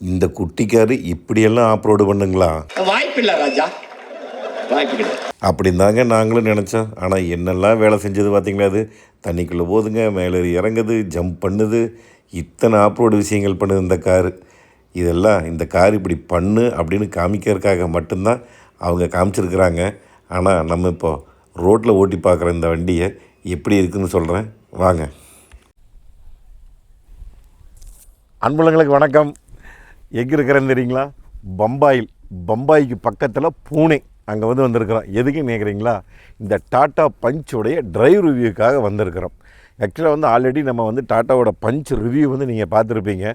இந்த குட்டிக்காரு இப்படியெல்லாம் ஆப்ரோடு பண்ணுங்களா? வாய்ப்பில்லை ராஜா, வாய்ப்பு. அப்படிந்தாங்க நாங்களும் நினச்சோம். ஆனால் என்னெல்லாம் வேலை செஞ்சது பார்த்தீங்களா? அது தண்ணிக்குள்ளே போதுங்க, மேலே இறங்குது, ஜம்ப் பண்ணுது, இத்தனை ஆப்ரோடு விஷயங்கள் பண்ணுது இந்த காரு. இதெல்லாம் இந்த கார் இப்படி பண்ணு அப்படின்னு காமிக்கிறதுக்காக மட்டும்தான் அவங்க காமிச்சிருக்கிறாங்க. ஆனால் நம்ம இப்போ ரோட்டில் ஓட்டி பார்க்குற இந்த வண்டியை எப்படி இருக்குதுன்னு சொல்கிறேன் வாங்க. அன்புலங்களுக்கு வணக்கம். எங்கே இருக்கிறேன்னு தெரியுங்களா? பம்பாய்க்கு பக்கத்தில் பூனே அங்கே வந்திருக்கிறோம். எதுக்குன்னு கேட்குறீங்களா? இந்த டாட்டா பஞ்சோடைய ட்ரைவ் ரிவ்யூக்காக வந்திருக்கிறோம். ஆக்சுவலாக ஆல்ரெடி நம்ம டாட்டாவோட பஞ்ச் ரிவ்யூ நீங்கள் பார்த்துருப்பீங்க.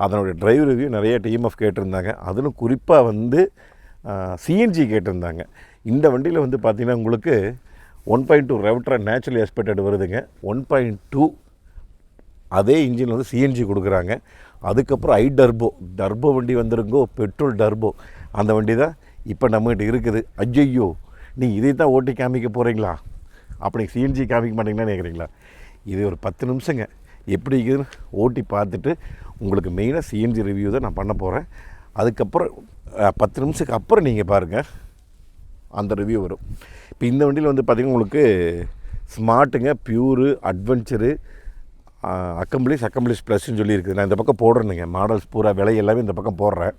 அதனுடைய ட்ரைவ் ரிவ்யூ நிறைய டீம் கேட்டிருந்தாங்க. அதிலும் குறிப்பாக சிஎன்ஜி கேட்டிருந்தாங்க. இந்த வண்டியில் பார்த்திங்கன்னா உங்களுக்கு 1.2 ரெவட்ரா நேச்சுரல் எஸ்பெக்டட் வருதுங்க. 1.2 அதே இன்ஜின் சிஎன்ஜி கொடுக்குறாங்க. அதுக்கப்புறம் டர்போ வண்டி வந்துருங்கோ, பெட்ரோல் டர்போ. அந்த வண்டி தான் இப்போ நம்மகிட்ட இருக்குது. ஐயோ, நீங்கள் இதை தான் ஓட்டி காமிக்க போகிறீங்களா? அப்படி சிஎன்ஜி காமிக்க மாட்டீங்களான்னு கேட்குறீங்களா? இது ஒரு 10 நிமிஷங்க எப்படி இருக்குதுன்னு ஓட்டி பார்த்துட்டு உங்களுக்கு மெயினாக சிஎன்ஜி ரிவ்யூ தான் நான் பண்ண போகிறேன். அதுக்கப்புறம் 10 நிமிஷத்துக்கு அப்புறம் நீங்கள் பாருங்கள், அந்த ரிவ்யூ வரும். இப்போ இந்த வண்டியில் பார்த்திங்கன்னா உங்களுக்கு ஸ்மார்ட்டுங்க, பியூரு, அட்வென்ச்சரு, அக்கம்பிளிஷ் ப்ளஸ்ன்னு சொல்லியிருக்குது. நான் இந்த பக்கம் போடுறேனுங்க. மாடல்ஸ் பூரா விலை எல்லாமே இந்த பக்கம் போடுறேன்.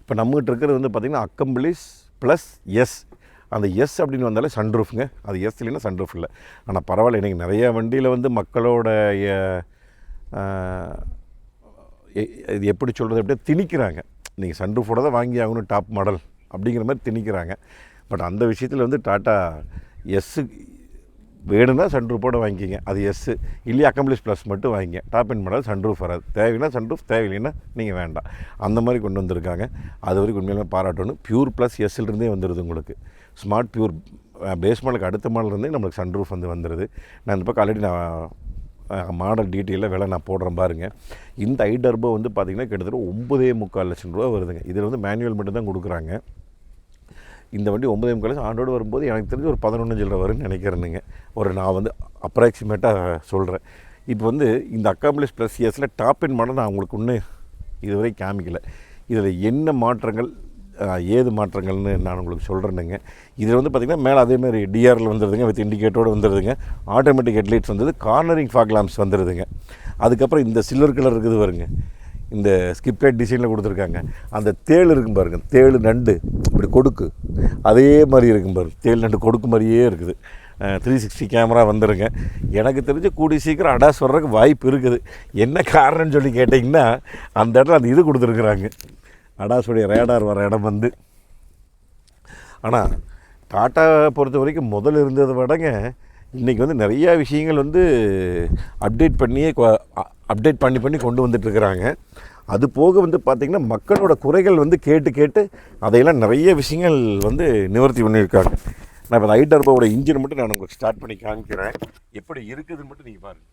இப்போ நம்மகிட்ட இருக்கிறது பார்த்திங்கன்னா அக்கம்பிளிஷ் ப்ளஸ் எஸ். அந்த எஸ் அப்படின்னு வந்தாலே சன்ரூஃப்ங்க. அது எஸ் இல்லைன்னா சன்ரூஃப் இல்லை. ஆனால் பரவாயில்ல, இன்றைக்கி நிறையா வண்டியில் மக்களோட இது எப்படி சொல்கிறது, அப்படியே திணிக்கிறாங்க. நீங்கள் சன்ரூஃபோட தான் வாங்கி ஆகணும் டாப் மாடல் அப்படிங்கிற மாதிரி திணிக்கிறாங்க. பட் அந்த விஷயத்தில் டாட்டா எஸ்ஸு வேணும்னா சன்ரூஃபோடு வாங்கிக்கிங்க, அது எஸ்ஸு. இல்லையா அக்கம்பிளிஷ் ப்ளஸ் மட்டும் வாங்கிங்க. டாப் அண்ட் மாடல் சன்ரூஃப் வராது. தேவைன்னா சன்ரூஃப், தேவையில்லைன்னா நீங்கள் வேண்டாம். அந்த மாதிரி கொண்டு வந்திருக்காங்க. அது வரைக்கும் உண்மையிலே பாராட்டணும். பியூர் ப்ளஸ் எஸ்ஸிலிருந்தே வந்துடுது உங்களுக்கு. ஸ்மார்ட் பியூர் பேஸ் மாடலுக்கு அடுத்த மாடல்ருந்தே நம்மளுக்கு சன்ரூஃப் வந்துடுது. நான் இந்த பக்கம் ஆல்ரெடி நான் மாடல் டீட்டெயிலில் விலை நான் போடுறேன் பாருங்கள். இந்த டர்போ பார்த்திங்கன்னா கிட்டத்தட்ட 9.25 லட்சம் ரூபா வருதுங்க. இதில் மேனுவல் மட்டும் தான் கொடுக்குறாங்க. இந்த வண்டி 9.25 ஆண்டோடு வரும்போது எனக்கு தெரிஞ்சு ஒரு 11 சில்லரை வரும்னு நினைக்கிறேனுங்க. நான் அப்ராக்சிமேட்டாக சொல்கிறேன். இப்போ இந்த அக்காம்பிளிஷ் ப்ளஸ் இயர்ஸில் டாப் அண்ட் மாடல் நான் உங்களுக்கு ஒன்று இதுவரை காமிக்கலை. இதில் என்ன மாற்றங்கள், ஏது மாற்றங்கள்னு நான் உங்களுக்கு சொல்கிறேனுங்க. இதில் பார்த்திங்கன்னா மேலே அதேமாதிரி டிஆரில் வந்துடுதுங்க, வித் இண்டிகேட்டரோடு வந்துடுதுங்க. Automatic headlights cornering fog lamps வந்துடுதுங்க. அதுக்கப்புறம் இந்த சில்வர் கலர் இருக்குது பாருங்க, இந்த ஸ்கிப்லைட் டிசைனில் கொடுத்துருக்காங்க. அந்த தேள் இருக்கும் பாருங்கள், தேள் நண்டு இப்படி கொடுக்கு அதே மாதிரி இருக்கும் பாருங்கள். தேள் நண்டு கொடுக்கு மாதிரியே இருக்குது. 360 கேமரா வந்துடுங்க. எனக்கு தெரிஞ்ச கூடிய சீக்கிரம் அடாஸ் வர்றதுக்கு வாய்ப்பு இருக்குது. என்ன காரணம்னு சொல்லி கேட்டிங்கன்னா, அந்த இடத்துல அந்த இது கொடுத்துருக்குறாங்க, அடாஸுடைய ரேடார் வர இடம் ஆனால் டாட்டா பொறுத்த வரைக்கும் முதல்ல இருந்ததை விடங்க இன்றைக்கி நிறையா விஷயங்கள் அப்டேட் பண்ணி கொண்டு வந்துட்டுருக்குறாங்க. அது போக பார்த்திங்கன்னா மக்களோட குறைகள் கேட்டு அதையெல்லாம் நிறைய விஷயங்கள் நிவர்த்தி பண்ணியிருக்காங்க. நான் இப்போ அந்த டர்போவோட இன்ஜின் மட்டும் நான் உங்களுக்கு ஸ்டார்ட் பண்ணி காமிக்கிறேன். எப்படி இருக்குதுன்னு மட்டும் நீங்கள் பாருங்கள்.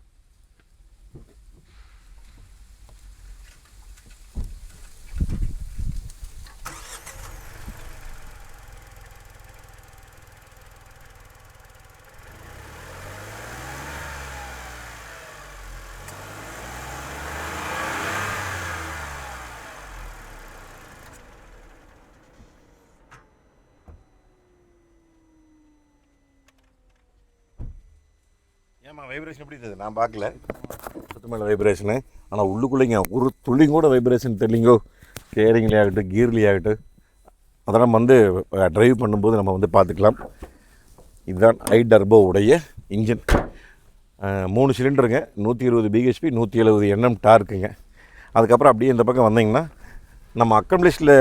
ஏமா வைப்ரேஷன் எப்படி இருந்தது? நான் பார்க்கல சுத்தமாக வைப்ரேஷனு. ஆனால் உள்ளுக்குள்ளேங்க ஒரு துளியும் கூட வைப்ரேஷன் தெரியலிங்கோ. ஸ்டேரிங்லேயே ஆகட்டும், கீர்லேயே ஆகட்டும், அதெல்லாம் ட்ரைவ் பண்ணும்போது நம்ம பார்த்துக்கலாம். இதுதான் டர்போவுடைய இன்ஜின். 3 சிலிண்டருங்க, 120 PHP, 170 Nm டார்க்குங்க. அதுக்கப்புறம் அப்படியே இந்த பக்கம் வந்தீங்கன்னா நம்ம அக்கம்பிளிஷில்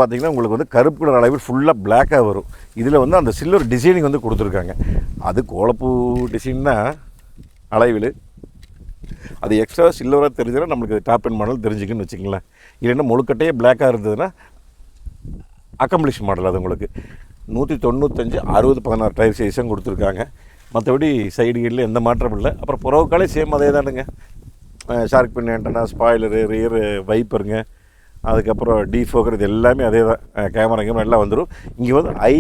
பார்த்திங்கன்னா உங்களுக்கு கருப்பு கலர் அளவு ஃபுல்லாக பிளாக்காக வரும். இதில் அந்த சில்வர் டிசைனிங் கொடுத்துருக்காங்க. அது கோலப்பூ டிசைன்னா அளவில் அது எக்ஸ்ட்ரா சில்வராக தெரிஞ்சுன்னா நம்மளுக்கு டாப் அண்ட் மாடல் தெரிஞ்சுக்குன்னு வச்சுங்களேன். இல்லைன்னா முழுக்கட்டையே பிளாக்காக இருந்ததுன்னா அக்கம்பிளிஷ் மாடல். அது உங்களுக்கு 195 60 16 டயர் சைஸும் கொடுத்துருக்காங்க. மற்றபடி சைடுகளில் எந்த மாற்றமும் இல்லை. அப்புறம் புறவுக்காலே சேம் அதே தானுங்க. ஷார்க் பின் ஆண்டனா, ஸ்பாய்லரு, ரியர் வைப்பருங்க, அதுக்கப்புறம் டீஃபோக்கர், இது எல்லாமே அதே தான். கேமரா எல்லாம் வந்துடும். இங்கே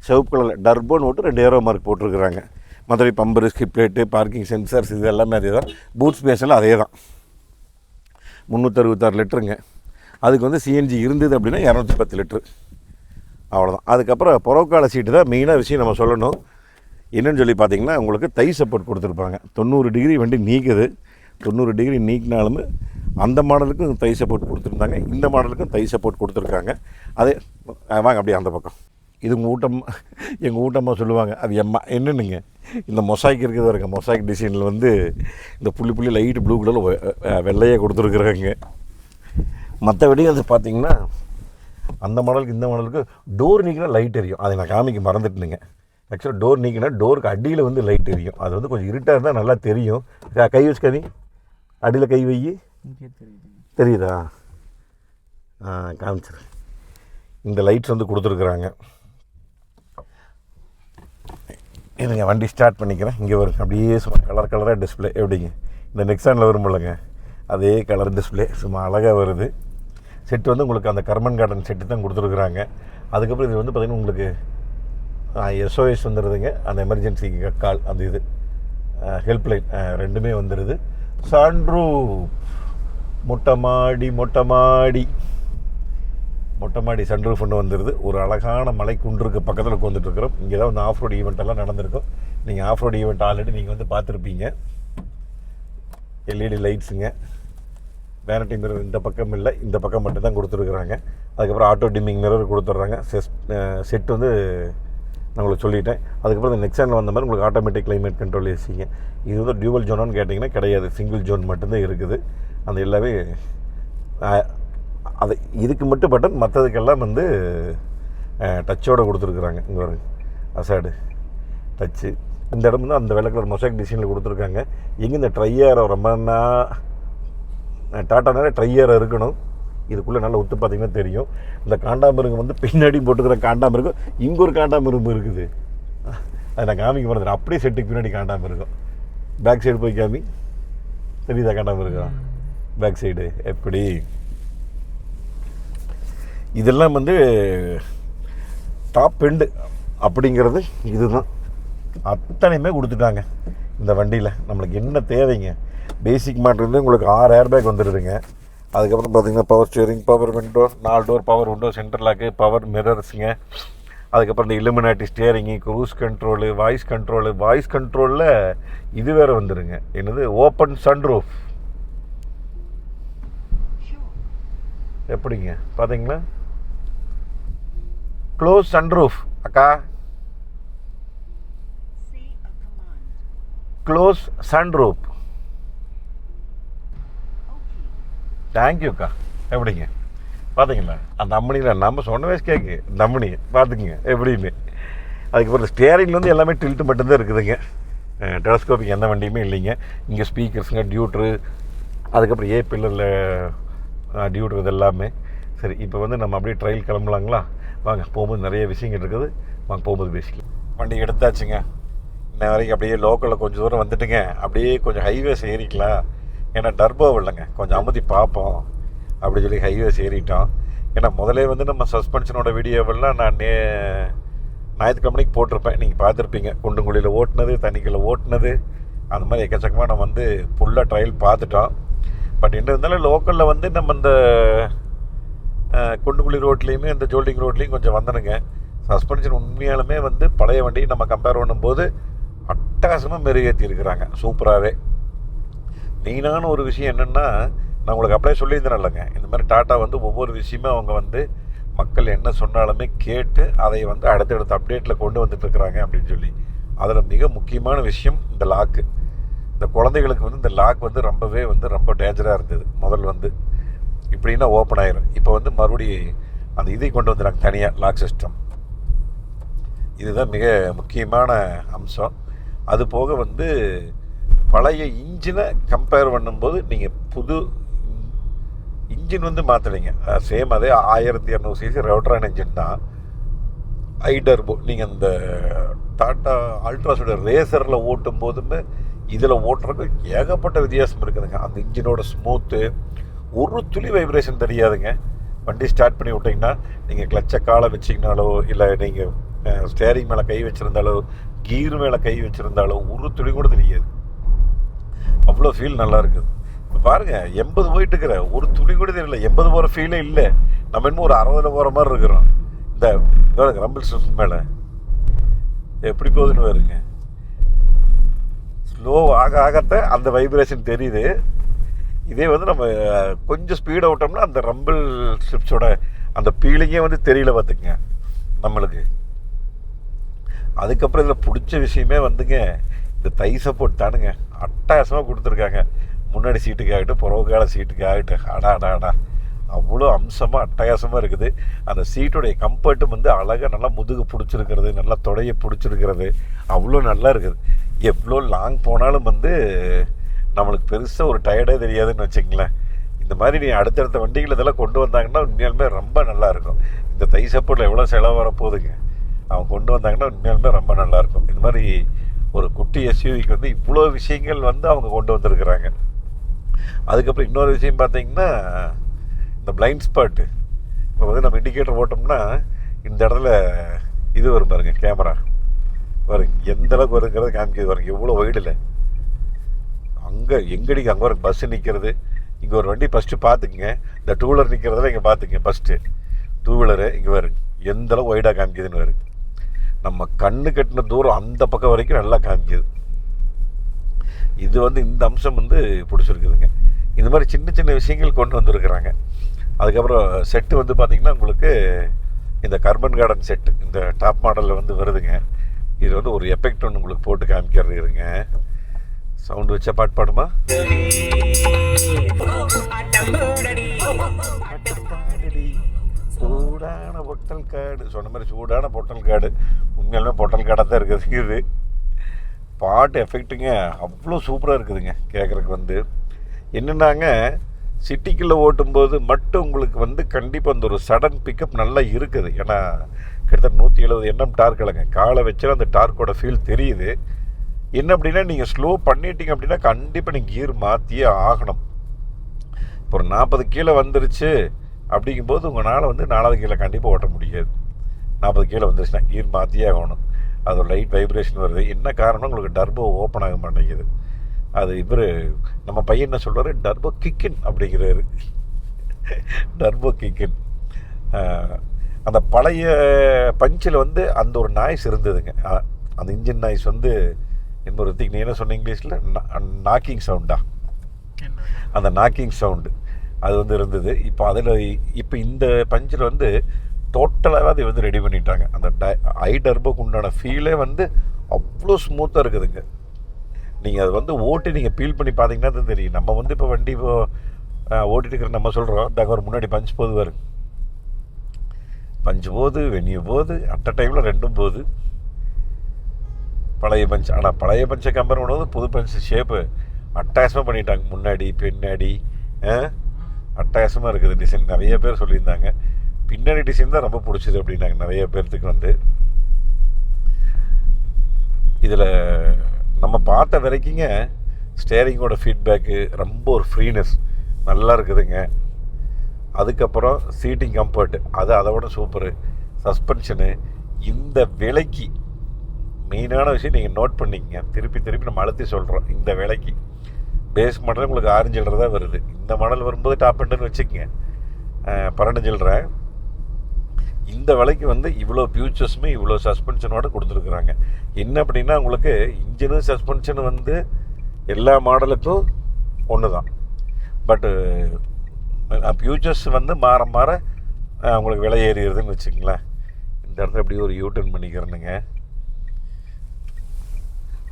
சிவப்பு கலரில் டர்போன்னு போட்டு 2 ஏரோ மார்க் போட்டிருக்கிறாங்க. மற்றபடி bumper, skip light, parking sensors இது எல்லாமே அதே தான். பூட் ஸ்பேஸ் எல்லாம் அதே தான். 366 லிட்டருங்க. அதுக்கு வந்து சிஎன்ஜி இருந்தது அப்படின்னா 210 லிட்ரு, அவ்வளோதான். அதுக்கப்புறம் புறக்கால சீட்டு தான் மெயினாக விஷயம் நம்ம சொல்லணும். என்னென்னு சொல்லி பார்த்தீங்கன்னா, உங்களுக்கு தை சப்போர்ட் கொடுத்துருப்பாங்க. 90 டிகிரி வண்டி நீக்குது. 90 டிகிரி நீக்கினாலும் அந்த மாடலுக்கும் தை சப்போர்ட் கொடுத்துருந்தாங்க, இந்த மாடலுக்கும் தை சப்போர்ட் கொடுத்துருக்காங்க. அதே வாங்க அப்படியே அந்த பக்கம். இது எங்கள் ஊட்டம்மா சொல்லுவாங்க, அது எம்மா என்னன்னுங்க, இந்த மொசாய்க்கு இருக்கிறது பாருங்க, மொசாய்க் டிசைனில் வந்து இந்த புள்ளி லைட் ப்ளூ கலரில் வெள்ளையாக கொடுத்துருக்குறாங்க. மற்றபடி அது பார்த்திங்கன்னா அந்த மாடலுக்கு இந்த மாடலுக்கு டோர் நீக்கினா லைட் எரியும். அதை நான் காமிக்க மறந்துட்டுனுங்க. ஆக்சுவலாக டோர் நீக்கினா டோருக்கு அடியில் வந்து லைட் எரியும். அது வந்து கொஞ்சம் இருட்டாக இருந்தால் நல்லா தெரியும். கை வச்சுக்காதி, அடியில் கை வை, தெரியுதா? காமிச்சிரு. இந்த லைட்ஸ் வந்து கொடுத்துருக்குறாங்க. இதுங்க வண்டி ஸ்டார்ட் பண்ணிக்கிறேன். இங்கே வருங்க, அப்படியே சும்மா கலராக டிஸ்பிளே எப்படிங்க இந்த நெக்ஸானில் வரும்போலங்க அதே கலர் டிஸ்பிளே சும்மா அழகாக வருது. செட்டு வந்து உங்களுக்கு அந்த கர்மன் கார்டன் செட்டு தான் கொடுத்துருக்குறாங்க. அதுக்கப்புறம் இது வந்து பார்த்திங்கன்னா உங்களுக்கு எஸ்ஓஎஸ் வந்துடுதுங்க, அந்த எமர்ஜென்சி கால், அந்த இது ஹெல்ப்லைன் ரெண்டுமே வந்துடுது. சன்ரூஃப் மொட்டை மாடி சன்ரூஃப் ஒன்று வந்துடுது. ஒரு அழகான மலை குன்றுக்கு பக்கத்தில் உட்காந்துட்ருக்குறோம். இங்கே தான் வந்து ஆஃப் ரோடு ஈவெண்ட்டெல்லாம் நடந்திருக்கும். நீங்கள் ஆஃப் ரோடு ஈவெண்ட் ஆல்ரெடி நீங்கள் வந்து பார்த்துருப்பீங்க. எல்இடி லைட்ஸுங்க, வேனிட்டி மிரர் இந்த பக்கம் இல்லை, இந்த பக்கம் மட்டும்தான் கொடுத்துருக்குறாங்க. அதுக்கப்புறம் ஆட்டோ டிம்மிங் மிரர் கொடுத்துட்றாங்க. செட் வந்து நான் உங்களுக்கு சொல்லிட்டேன். அதுக்கப்புறம் இந்த நெக்ஸானில் வந்த மாதிரி உங்களுக்கு ஆட்டோமேட்டிக் கிளைமேட் கண்ட்ரோல் ஏசிங்க. இது வந்து டியூவல் ஜோனான்னு கேட்டிங்கன்னா கிடையாது, சிங்கிள் ஜோன் மட்டும்தான் இருக்குது. அந்த எல்லாமே அது இதுக்கு மட்டும் பட்டன், மற்றதுக்கெல்லாம் வந்து டச்சோடு கொடுத்துருக்குறாங்க. இங்கே வருங்க அசாடு டச்சு. இந்த இடம் வந்து அந்த வெள்ளை கலர் மொசாக் டிசைனில் கொடுத்துருக்காங்க. எங்கே இந்த ட்ரையரை ரொம்பனா டாட்டானாலே ட்ரையரை இருக்கணும். இதுக்குள்ளே நல்லா ஒத்து பார்த்திங்கன்னா தெரியும். இந்த காண்டாமிருகம் வந்து பின்னாடி போட்டுக்கிற காண்டாமிருகம், இங்கே ஒரு காண்டாமிருகம் இருக்குது. அதை நான் காமிக்க போகிறேன். அப்படியே செட்டுக்கு பின்னாடி காண்டாமிருகம். பேக் சைடு போய் காமி, தெரியுதா காண்டாமிருகம் பேக் சைடு எப்படி? இதெல்லாம் வந்து டாப் எண்டு அப்படிங்கிறது இதுதான். அத்தனையுமே கொடுத்துட்டாங்க இந்த வண்டியில். நம்மளுக்கு என்ன தேவைங்க, பேசிக் மாடல் வந்து உங்களுக்கு 6 ஏர்பேக் வந்துடுதுங்க. அதுக்கப்புறம் பார்த்திங்கன்னா power steering, power window, 4 door power window, centre lock, power மிரர்ஸுங்க. அதுக்கப்புறம் இந்த illuminated steering, cruise control, voice கண்ட்ரோலில் இது வேறு வந்துடுங்க. என்னது, ஓப்பன் சன்ரூஃப். எப்படிங்க பார்த்தீங்களா? க்ளோஸ் சன்ரூஃப் அக்கா, க்ளோஸ் சன்ரூஃப். தேங்க்யூக்கா. எப்படிங்க பார்த்தீங்களா? அந்த அம்மனியில் நம்ம சொன்ன வயசு கேட்கு, இந்த அம்மனி பார்த்துக்குங்க எப்படின்னு. அதுக்கப்புறம் ஸ்டியரிங்கில் வந்து எல்லாமே டில்ட்டு மட்டும்தான் இருக்குதுங்க. டெலஸ்கோப்பிக் எந்த வண்டியுமே இல்லைங்க. இங்கே ஸ்பீக்கர்ஸுங்க, டியூட்ரு, அதுக்கப்புறம் பில்லரில் டியூட்ரு, இது எல்லாமே. சரி, இப்போ வந்து நம்ம அப்படியே ட்ரையல் கிளம்பலாங்களா? வாங்க, போகும்போது நிறைய விஷயங்கள் இருக்குது, வாங்க போகும்போது பேசிக்கலாம். வண்டி எடுத்தாச்சுங்க. இன்ன வரைக்கும் அப்படியே லோக்கலில் கொஞ்சம் தூரம் வந்துட்டுங்க. அப்படியே கொஞ்சம் ஹைவேஸ் ஏறிக்கலாம். ஏன்னா டர்போ இல்லைங்க, கொஞ்சம் அமுதி பார்ப்போம் அப்படி சொல்லி ஹைவேஸ் ஏறிட்டோம். ஏன்னா முதலே வந்து நம்ம சஸ்பென்ஷனோட வீடியோவெல்லாம் நான் ஞாயிற்றுக்கிழமைக்கு போட்டிருப்பேன், நீங்கள் பார்த்துருப்பீங்க. குண்டுங்குழியில் ஓட்டினது, தண்ணிக்குள்ளே ஓட்டினது, அந்த மாதிரி எக்கச்சக்கமாக நம்ம வந்து ஃபுல்லாக ட்ரையல் பார்த்துட்டோம். பட் என்ன இருந்தாலும் லோக்கலில் வந்து நம்ம இந்த குண்டுங்குழி ரோட்லேயுமே இந்த ஜோல்டிங் ரோட்லேயும் கொஞ்சம் வந்தனுங்க. சஸ்பென்ஷன் உண்மையாலுமே வந்து பழைய வண்டியை நம்ம கம்பேர் பண்ணும்போது அட்டகாசமாக மெருகேற்றி இருக்கிறாங்க சூப்பராகவே. மெயினான ஒரு விஷயம் என்னென்னா, நான் உங்களுக்கு அப்படியே சொல்லியிருந்தேன் இல்லைங்க, இந்த மாதிரி டாட்டா வந்து ஒவ்வொரு விஷயமே அவங்க வந்து மக்கள் என்ன சொன்னாலுமே கேட்டு அதை வந்து அடுத்தடுத்த அப்டேட்டில் கொண்டு வந்துட்டுருக்குறாங்க அப்படின்னு சொல்லி. அதில் மிக முக்கியமான விஷயம் இந்த லாக்கு. இந்த குழந்தைகளுக்கு வந்து இந்த லாக் வந்து ரொம்பவே வந்து ரொம்ப டேஞ்சராக இருந்தது. முதல் வந்து இப்படின்னா ஓப்பன் ஆயிரும். இப்போ வந்து மறுபடியும் அந்த இதை கொண்டு வந்துடுறாங்க தனியாக லாக் சிஸ்டம். இதுதான் மிக முக்கியமான அம்சம். அது போக வந்து பழைய இன்ஜினை கம்பேர் பண்ணும்போது நீங்கள் புது இன்ஜின் வந்து மாற்றலைங்க. சேம் அதே 1200 cc ரெவட்ரான் இன்ஜின் தான். ஐடர்போ நீங்கள் இந்த டாட்டா அல்ட்ராஸோட ரேசரில் ஓட்டும் போதுமே இதில் ஓட்டுறதுக்கு ஏகப்பட்ட வித்தியாசம் இருக்குதுங்க. அந்த இன்ஜினோட ஸ்மூத்து, ஒரு துளி வைப்ரேஷன் தெரியாதுங்க. வண்டி ஸ்டார்ட் பண்ணி விட்டிங்கன்னா நீங்கள் கிளச்சை காலை வச்சிங்கனாலோ, இல்லை நீங்கள் ஸ்டேரிங் மேலே கை வச்சுருந்தாலோ, கீர் மேலே கை வச்சுருந்தாலோ ஒரு துளி கூட தெரியாது. அவ்வளோ ஃபீல் நல்லா இருக்குது. இப்போ பாருங்கள் 80 போயிட்டு இருக்கிற ஒரு துளி கூட தெரியல. 80 போகிற ஃபீலே இல்லை. நம்ம இன்னும் ஒரு 60 போகிற மாதிரி இருக்கிறோம். இந்த ரம்பிள் ஸ்ட்ரிப்ஸ் மேலே எப்படி போகுதுன்னு பாருங்க. ஸ்லோ ஆக ஆகத்த அந்த வைப்ரேஷன் தெரியுது. இதே வந்து நம்ம கொஞ்சம் ஸ்பீடை விட்டோம்னா அந்த ரம்பிள் ஸ்ட்ரிப்ஸோட அந்த பீலிங்கே வந்து தெரியல பார்த்துக்குங்க நம்மளுக்கு. அதுக்கப்புறம் இதில் பிடிச்ச விஷயமே வந்துங்க இந்த தை சப்போர்ட் தானுங்க. அட்டகாசமாக கொடுத்துருக்காங்க. முன்னாடி சீட்டுக்காகட்டும் புறவுக்கால சீட்டுக்காகட்டும் அடா அவ்வளோ அம்சமாக அட்டகாசமாக இருக்குது. அந்த சீட்டுடைய கம்ஃபர்ட்டும் வந்து அழகாக நல்லா முதுகு பிடிச்சிருக்கிறது, நல்லா தொடையை பிடிச்சிருக்கிறது, அவ்வளோ நல்லா இருக்குது. எவ்வளோ லாங் போனாலும் வந்து நம்மளுக்கு பெருசாக ஒரு டயர்டே தெரியாதுன்னு வச்சுங்களேன். இந்த மாதிரி நீ அடுத்தடுத்த வண்டிகள் இதெல்லாம் கொண்டு வந்தாங்கன்னா உண்மையாலுமே ரொம்ப நல்லாயிருக்கும். இந்த தை சப்போர்ட்டில் எவ்வளோ செலவு வரப்போகுதுங்க. அவங்க கொண்டு வந்தாங்கன்னா உண்மையாலுமே ரொம்ப நல்லாயிருக்கும். இந்த மாதிரி ஒரு குட்டி எஸ்யூவிக்கு வந்து இவ்வளோ விஷயங்கள் வந்து அவங்க கொண்டு வந்திருக்கிறாங்க. அதுக்கப்புறம் இன்னொரு விஷயம் பார்த்தீங்கன்னா இந்த பிளைண்ட் ஸ்பாட்டு. இப்போ வந்து நம்ம இண்டிகேட்டர் போட்டோம்னா இந்த இடத்துல இது வரும் பாருங்க, கேமரா பாருங்க எந்த அளவுக்கு வருங்கிறத காமிக்கிறது பாருங்க. எவ்வளோ வைடில் அங்கே எங்கடிக்கு அங்கே ஒரு பஸ்ஸு நிற்கிறது. இங்கே ஒரு வண்டி ஃபஸ்ட்டு பார்த்துக்குங்க. இந்த டூ வீலர் நிற்கிறதுல இங்கே பார்த்துக்குங்க. ஃபஸ்ட்டு டூ வீலரு இங்கே வருங்க எந்த அளவுக்கு வைடாக காமிக்குதுன்னு வருங்க. நம்ம கண்ணு கட்டின தூரம் அந்த பக்கம் வரைக்கும் நல்லா காமிக்குது. இது வந்து இந்த அம்சம் வந்து பிடிச்சிருக்குதுங்க. இந்த மாதிரி சின்ன சின்ன விஷயங்கள் கொண்டு வந்துருக்குறாங்க. அதுக்கப்புறம் செட்டு வந்து பார்த்திங்கன்னா உங்களுக்கு இந்த கர்பன் கார்டன் செட்டு இந்த டாப் மாடலில் வந்து வருதுங்க. இது வந்து ஒரு எஃபெக்ட் ஒன்று உங்களுக்கு போட்டு காமிக்கிறது இருங்க. சவுண்டு வச்சா பாட்டு பாடுமா? சூடான பொட்டல் காடு சொன்ன மாதிரி சூடான பொட்டல் காடு. உண்மையாலுமே பொட்டல் காடாக தான் இருக்குது. இது பாட்டு எஃபெக்ட்டுங்க அவ்வளோ சூப்பராக இருக்குதுங்க. கேட்குறதுக்கு வந்து என்னென்னாங்க சிட்டிக்குள்ளே ஓட்டும்போது மட்டும் உங்களுக்கு வந்து கண்டிப்பாக அந்த ஒரு சடன் பிக்கப் நல்லா இருக்குது. ஏன்னா கிட்டத்தட்ட 170 NM டார்க் இல்லைங்க. காலை வச்சாலும் அந்த டார்க்கோட ஃபீல் தெரியுது. என்ன அப்படின்னா நீங்கள் ஸ்லோ பண்ணிட்டீங்க அப்படின்னா கண்டிப்பாக நீங்கள் கியர் மாற்றியே ஆகணும். இப்போ ஒரு 40 கீழே வந்துருச்சு அப்படிங்கும்போது உங்களால் வந்து 4வது கீழே கண்டிப்பாக ஓட்ட முடியாது. 40 கீழே வந்துருச்சுன்னா கியர் மாற்றியே ஆகணும். அது ஒரு லைட் வைப்ரேஷன் வருது. என்ன காரணம், உங்களுக்கு டர்போ ஓப்பன் ஆக மாட்டேங்குது. அது இவர் நம்ம பையன் என்ன சொல்கிறாரு, டர்போ கிக்கின் அப்படிங்கிறாரு. டர்போ கிக்கின். அந்த பழைய பஞ்சில் வந்து அந்த ஒரு நாய்ஸ் இருந்ததுங்க. அந்த இன்ஜின் நாய்ஸ் வந்து இன்னொரு நீ என்ன சொன்ன இங்கிலீஷில் நாக்கிங் சவுண்டா, அந்த நாக்கிங் சவுண்டு அது வந்து இருந்தது. இப்போ இந்த பஞ்சில் வந்து டோட்டலாகவே அதை வந்து ரெடி பண்ணிட்டாங்க. அந்த ஐ டர்போக்கு உண்டான ஃபீலே வந்து அவ்வளோ ஸ்மூத்தாக இருக்குதுங்க. நீங்கள் அதை வந்து ஓட்டி நீங்கள் ஃபீல் பண்ணி பார்த்தீங்கன்னா தான் தெரியும். நம்ம வந்து இப்போ வண்டி ஓட்டிட்டு இருக்கிற நம்ம சொல்கிறோம் தாங்க ஒரு முன்னாடி பஞ்ச் போது வரும், பஞ்சு போகுது வெனிய போகுது அட் அ டைமில் ரெண்டும் போகுது. பழைய பஞ்ச் ஆனால் பழைய பஞ்சை கம்பேர் பண்ணும்போது புது பஞ்சு ஷேப்பு அட்டகாசமாக பண்ணிட்டாங்க. முன்னாடி பின்னாடி அட்டகாசமாக இருக்குது டிசைன். நிறைய பேர் சொல்லியிருந்தாங்க பின்னாடி டிசைன் தான் ரொம்ப பிடிச்சிது அப்படின்னாங்க நிறைய பேர்த்துக்கு. வந்து இதில் நம்ம பார்த்த வரைக்குங்க ஸ்டேரிங்கோட ஃபீட்பேக்கு ரொம்ப ஒரு ஃப்ரீனஸ் நல்லா இருக்குதுங்க. அதுக்கப்புறம் சீட்டிங் கம்ஃபர்ட் அது அதை விட சூப்பரு. சஸ்பென்ஷனு இந்த விலைக்கு மெயினான விஷயம் நீங்கள் நோட் பண்ணிக்கங்க. திருப்பி நம்ம அழுத்தி சொல்கிறோம். இந்த விலைக்கு பேஸ் மாடல் உங்களுக்கு 6 சில்லரை தான் வருது. இந்த மாடல் வரும்போது டாப் எண்டுன்னு வச்சுக்கோங்க 12 சில்லரை. இந்த விலைக்கு வந்து இவ்வளோ ஃபியூச்சர்ஸுமே இவ்வளோ சஸ்பென்ஷனோடு கொடுத்துருக்குறாங்க. என்ன அப்படின்னா உங்களுக்கு இன்ஜினு சஸ்பென்ஷன் வந்து எல்லா மாடலுக்கும் ஒன்று தான். பட்டு ஃபியூச்சர்ஸ் வந்து மாற மாற உங்களுக்கு விலை ஏறிடுதுன்னு வச்சுங்களேன். இந்த இடத்துல எப்படி ஒரு யூட்டர்ன் பண்ணிக்கிறேனுங்க.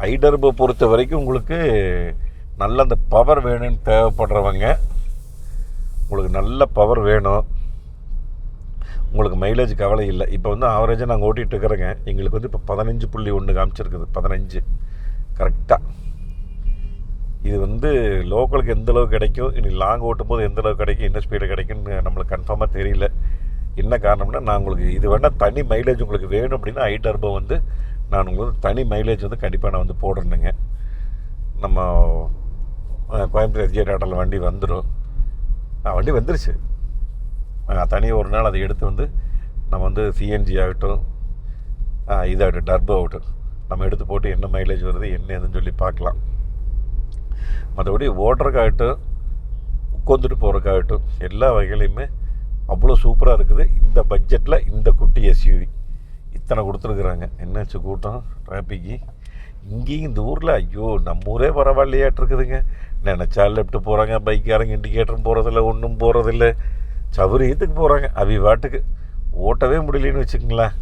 ஐடர்போ பொறுத்த வரைக்கும் உங்களுக்கு நல்ல அந்த பவர் வேணும்னு தேவைப்படுறவங்க, உங்களுக்கு நல்ல பவர் வேணும், உங்களுக்கு மைலேஜ் கவலை இல்லை. இப்போ வந்து ஆவரேஜாக நாங்கள் ஓட்டிகிட்டு இருக்கிறேங்க. எங்களுக்கு வந்து இப்போ 15.1 காமிச்சிருக்குது. 15 கரெக்டாக. இது வந்து லோக்கலுக்கு எந்தளவுக்கு கிடைக்கும், இனி லாங் ஓட்டும் போது எந்தளவுக்கு கிடைக்கும், என்ன ஸ்பீடு கிடைக்கும்னு நம்மளுக்கு கன்ஃபார்மாக தெரியல. என்ன காரணம்னா நான் உங்களுக்கு இது வேணால் தனி மைலேஜ் உங்களுக்கு வேணும் அப்படின்னா ஐடர்போ வந்து நான் உங்களுக்கு தனி மைலேஜ் வந்து கண்டிப்பாக நான் வந்து போடுறேனுங்க. நம்ம கோயம்புத்தூர் எஸ்ஜே டாட்டாவில் வண்டி வந்துடும். வண்டி வந்துருச்சு. தனியாக ஒரு நாள் அதை எடுத்து வந்து நம்ம வந்து சிஎன்ஜி ஆகட்டும் இதாகட்டும் டர்போ ஆகட்டும் நம்ம எடுத்து போட்டு என்ன மைலேஜ் வருது என்ன எதுன்னு சொல்லி பார்க்கலாம். மற்றபடி ஓட்டுறதுக்காகட்டும் உட்காந்துட்டு போகிறக்காகட்டும் எல்லா வகையிலையுமே அவ்வளோ சூப்பராக இருக்குது. இந்த பட்ஜெட்டில் இந்த குட்டி எஸ்யூவி இத்தனை கொடுத்துருக்குறாங்க. என்னாச்சு கூட்டம் டிராஃபிக்கு இங்கேயும் இந்த ஊரில். ஐயோ நம்ம ஊரே பரவாயில்லையாட்டு இருக்குதுங்க. நினச்சா லெஃப்ட்டு போகிறாங்க, பைக்காரங்க இண்டிகேட்டரும் போகிறதில்ல, ஒன்றும் போகிறதில்ல, சவுரியத்துக்கு போகிறாங்க. அவி வாட்டுக்கு ஓட்டவே முடியலன்னு வச்சுக்கங்களேன்.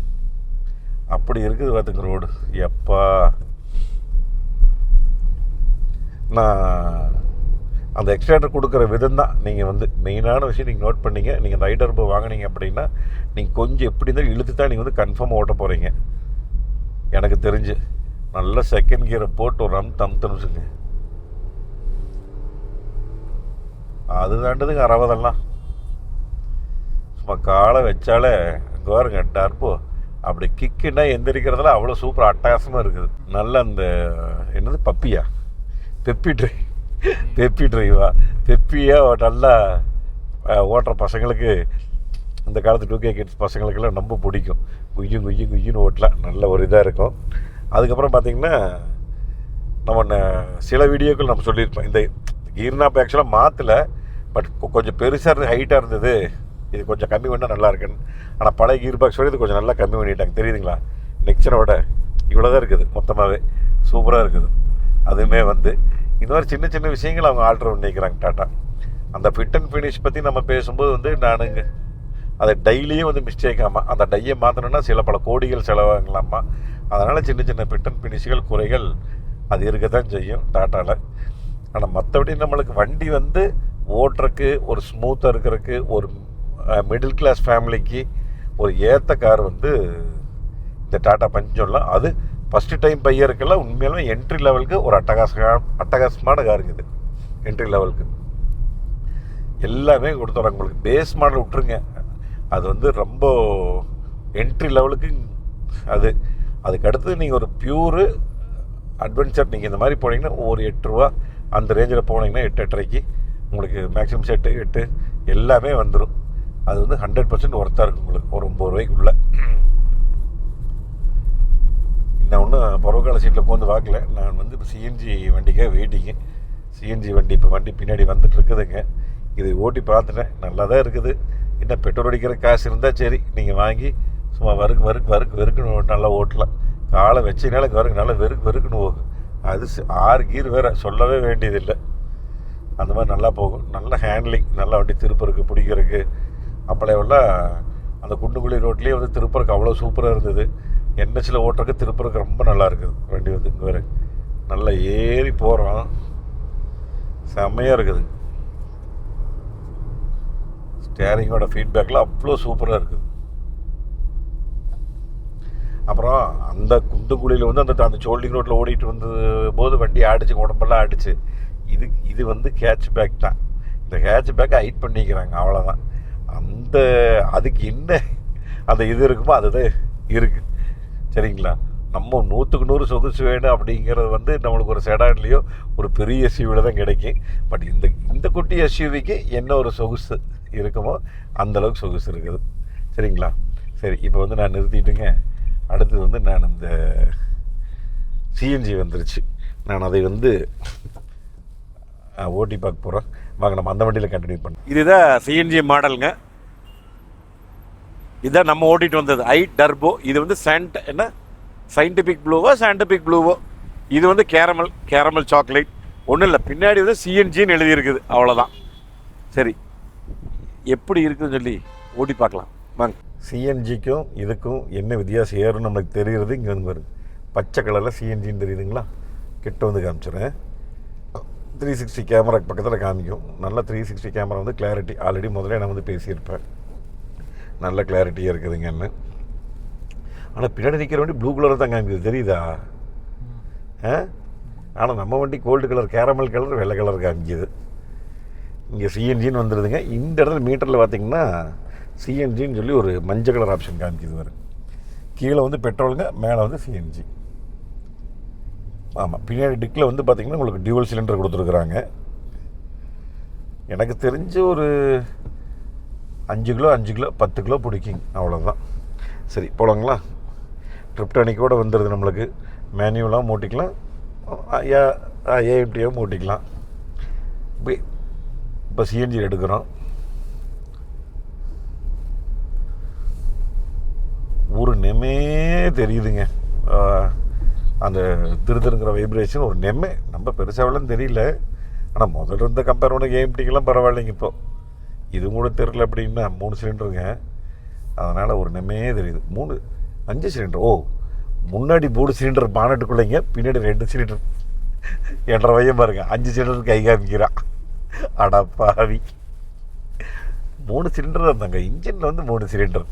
அப்படி இருக்குது பார்த்துங்க ரோடு. எப்பா நான் அந்த எக்ஸ்ட்ரேட்டர் கொடுக்குற விதம் தான் நீங்கள் வந்து மெயினான விஷயம் நீங்கள் நோட் பண்ணிங்க. நீங்கள் அந்த ஐடர் வாங்கினீங்க அப்படின்னா நீங்கள் கொஞ்சம் எப்படி இருந்தாலும் இழுத்து தான் நீங்கள் வந்து கன்ஃபார்மாக ஓட்ட போகிறீங்க. எனக்கு தெரிஞ்சு நல்ல செகண்ட் கியரை போட்டு ஒரு தம்சுங்க. அது தாண்டதுங்க 60 சும்மா காலை வச்சாலே அங்கே பாருங்க டர்போ அப்படி கிக்குன்னா எந்திரிக்கிறதுல அவ்வளோ சூப்பர் அட்டகாசமாக இருக்குது. நல்ல அந்த என்னது பப்பியா பெப்பி டிரைவா பெப்பியாக நல்லா ஓட்டுற பசங்களுக்கு இந்த காலத்து 2K கிட்ஸ் பசங்களுக்கெல்லாம் ரொம்ப பிடிக்கும். குய்யுன்னு ஓட்டலாம். நல்ல ஒரு இதாக இருக்கும். அதுக்கப்புறம் பார்த்திங்கன்னா நம்ம சில வீடியோக்கள் நம்ம சொல்லியிருப்போம். இந்த கீர் நாப் ஆக்சுவலாக மாற்றலை, பட் கொஞ்சம் பெருசாக இருந்து ஹைட்டாக இருந்தது. இது கொஞ்சம் கம்மி பண்ணால் நல்லா இருக்குன்னு. ஆனால் பழைய கீர் பாக்ஸோட இது கொஞ்சம் நல்லா கம்மி பண்ணிட்டாங்க. தெரியுதுங்களா? நெக்ஸ்டனோட இவ்வளோ தான் இருக்குது மொத்தமாகவே. சூப்பராக இருக்குது. அதுவுமே வந்து இந்த மாதிரி சின்ன சின்ன விஷயங்கள் அவங்க ஆல்ட்ரு பண்ணிக்கிறாங்க டாட்டா. அந்த ஃபிட் அண்ட் ஃபினிஷ் பற்றி நம்ம பேசும்போது வந்து நானுங்க அதை டெய்லியும் வந்து மிஸ்டேக் ஆமாம். அந்த டையை மாற்றணுன்னா சில பல கோடிகள் செலவாகலாமா. அதனால் சின்ன சின்ன ஃபிட் அண்ட் ஃபினிஷ்கள் குறைகள் அது இருக்க தான் செய்யும் டாட்டாவில். ஆனால் மற்றபடி நம்மளுக்கு வண்டி வந்து ஓட்டுறக்கு ஒரு ஸ்மூத்தாக இருக்கிறதுக்கு ஒரு மிடில் கிளாஸ் ஃபேமிலிக்கு ஒரு ஏற்ற கார் வந்து இந்த டாட்டா பஞ்ச் சொல்லலாம். அது ஃபஸ்ட்டு டைம் பையருக்கெல்லாம் உண்மையிலுமே என்ட்ரி லெவலுக்கு ஒரு அட்டகாசமான கார் இருக்குது. என்ட்ரி லெவலுக்கு எல்லாமே கொடுத்துட்றாங்க. உங்களுக்கு பேஸ் மாடல் விட்டுருங்க, அது வந்து ரொம்ப என்ட்ரி லெவலுக்கு. அதுக்கு அடுத்து நீங்கள் ஒரு பியூரு அட்வென்ச்சர் நீங்கள் இந்த மாதிரி போனீங்கன்னா ஒரு 8 ரூபா அந்த ரேஞ்சில் போனீங்கன்னா 8-8.5 உங்களுக்கு மேக்ஸிமம் செட்டு 8 எல்லாமே வந்துடும். அது வந்து 100% ஒர்த்தாக இருக்கும் உங்களுக்கு ஒரு 9 ரூபாய்க்குள்ளே. நான் ஒன்றும் பருவகால சீட்டில் உட்காந்து பார்க்கல. நான் வந்து இப்போ சிஎன்ஜி வண்டிக்காக வெயிட்டிங்க. சிஎன்ஜி வண்டி இப்போ பின்னாடி வந்துட்டு இருக்குதுங்க. இதை ஓட்டி பார்த்துட்டேன், நல்லா தான் இருக்குது. இன்னும் பெட்ரோல் அடிக்கிற காசு இருந்தால் சரி நீங்கள் வாங்கி சும்மா வெறுக்குன்னு நல்லா ஓட்டலாம். காலை வச்சதுனால வருக்கு நல்லா வெறுக்குன்னு போகும். அது 6 கீர் வேறு சொல்லவே வேண்டியதில்லை. அந்த மாதிரி நல்லா போகும். நல்ல ஹேண்ட்லிங், நல்லா வண்டி திருப்பறக்கு பிடிக்கிறதுக்கு. அப்போலாம் அந்த குண்டுக்குழி ரோட்லேயே வந்து திருப்பறக்கு அவ்வளோ சூப்பராக இருந்தது. என்ஹெச்சில் ஓட்டுறதுக்கு திருப்பறக்கு ரொம்ப நல்லா இருக்குது வண்டி வந்து. இங்கே வேறு நல்லா ஏறி போகிறோம், செம்மையாக இருக்குது. ஸ்டேரிங்கோட ஃபீட்பேக்லாம் அவ்வளோ சூப்பராக இருக்குது. அப்புறம் அந்த குண்டுக்குழியில் வந்து அந்த சோல்டிங் ரோட்டில் ஓடிட்டு வந்த போது வண்டி ஆடிச்சு, உடம்பெல்லாம் ஆடிச்சு. இது வந்து கேட்ச் பேக் தான். இந்த கேட்ச் பேக்கை ஹைட் பண்ணிக்கிறாங்க, அவ்வளோதான். அதுக்கு என்ன அந்த இது இருக்குமோ அதுதான் இருக்குது. சரிங்களா? நம்ம 100க்கு 100 சொகுசு வேணும் அப்படிங்கிறது வந்து நம்மளுக்கு ஒரு செடான்லேயோ ஒரு பெரிய எஸ்யூவியில் தான் கிடைக்கும். பட் இந்த குட்டி எஸ்யூவிக்கு என்ன ஒரு சொகுசு இருக்குமோ அந்தளவுக்கு சொகுசு இருக்குது. சரிங்களா? சரி, இப்போ வந்து நான் நிறுத்திட்டுங்க. அடுத்தது வந்து நான் இந்த சிஎன்ஜி வந்துருச்சு. நான் அதை வந்து ஓட்டி பார்க்க போகிறேன். வாங்க நம்ம அந்த வண்டியில் கண்டினியூ பண்ணோம். இதுதான் சிஎன்ஜி மாடலுங்க. இதுதான் நம்ம ஓட்டிகிட்டு வந்தது டர்போ. இது வந்து சயின்டிஃபிக் ப்ளூவோ. இது வந்து கேரமல் சாக்லேட். ஒன்றும் இல்லை, பின்னாடி வந்து சிஎன்ஜின்னு எழுதியிருக்குது, அவ்வளோதான். சரி, எப்படி இருக்குதுன்னு சொல்லி ஓட்டி பார்க்கலாம் வாங்க. சிஎன்ஜிக்கும் இதுக்கும் என்ன வித்தியாசம் ஏறும் நம்மளுக்கு தெரிகிறது. இங்கே வந்து பாருங்க, பச்சை கலரில் சிஎன்ஜின்னு தெரியுதுங்களா? கிட்ட வந்து காமிச்சிடுறேன். 360 கேமரா பக்கத்தில் காமிக்கும். நல்ல 360 கேமரா வந்து கிளாரிட்டி. ஆல்ரெடி முதல்ல நான் வந்து பேசியிருப்பேன், நல்ல கிளாரிட்டியாக இருக்குதுங்கன்னு. ஆனால் பின்னாடி நிற்கிற வண்டி ப்ளூ கலர் தான் காமிக்குது, தெரியுதா? ஆனால் நம்ம வண்டி கோல்டு கலர், கேரமல் கலர், வெள்ளை கலர் காமிக்குது. இங்கே சிஎன்ஜின்னு வந்துடுதுங்க. இந்த இடத்துல மீட்டரில் பார்த்திங்கன்னா சிஎன்ஜின்னு சொல்லி ஒரு மஞ்சள் கலர் ஆப்ஷன் காமிக்குது வரும். கீழே வந்து பெட்ரோலுங்க, மேலே வந்து சிஎன்ஜி. ஆமாம், பின்னாடி டிக்கில் வந்து பார்த்திங்கன்னா உங்களுக்கு டியூவல் சிலிண்டர் கொடுத்துருக்குறாங்க. எனக்கு தெரிஞ்சு ஒரு 5 கிலோ 10 கிலோ பிடிக்குங்க, அவ்வளோதான். சரி, போகலாங்களா? ட்ரிப்டானிக்கோடு வந்துடுது நம்மளுக்கு. மேனுவலாகவும் ஓட்டிக்கலாம், ஏஎம்டியாகவும் ஓட்டிக்கலாம். இப்போ சிஎன்ஜி எடுக்கிறோம். ஒரு நெமே தெரியுதுங்க. அந்த திருங்கிற வைப்ரேஷன் ஒரு நெம்மை நம்ம பெருசாகலாம் தெரியல. ஆனால் முதல்ல இருந்த கம்பேர் பண்ண ஏஎம்டிக்கெல்லாம் பரவாயில்லைங்க. இப்போ இது கூட தெரியல அப்படின்னா 3 சிலிண்டருங்க. அதனால் ஒரு நெம்மே தெரியுது. 5 சிலிண்டர். முன்னாடி 3 சிலிண்டர் பானட்டுக்குள்ளைங்க, பின்னாடி 2 சிலிண்டர். என்ற பையன் பாருங்க 5 சிலிண்டர் கை காமிக்கிறான். அடப்பாவி, 3 சிலிண்டர் இருந்தாங்க. இன்ஜினில் வந்து 3 சிலிண்டர்.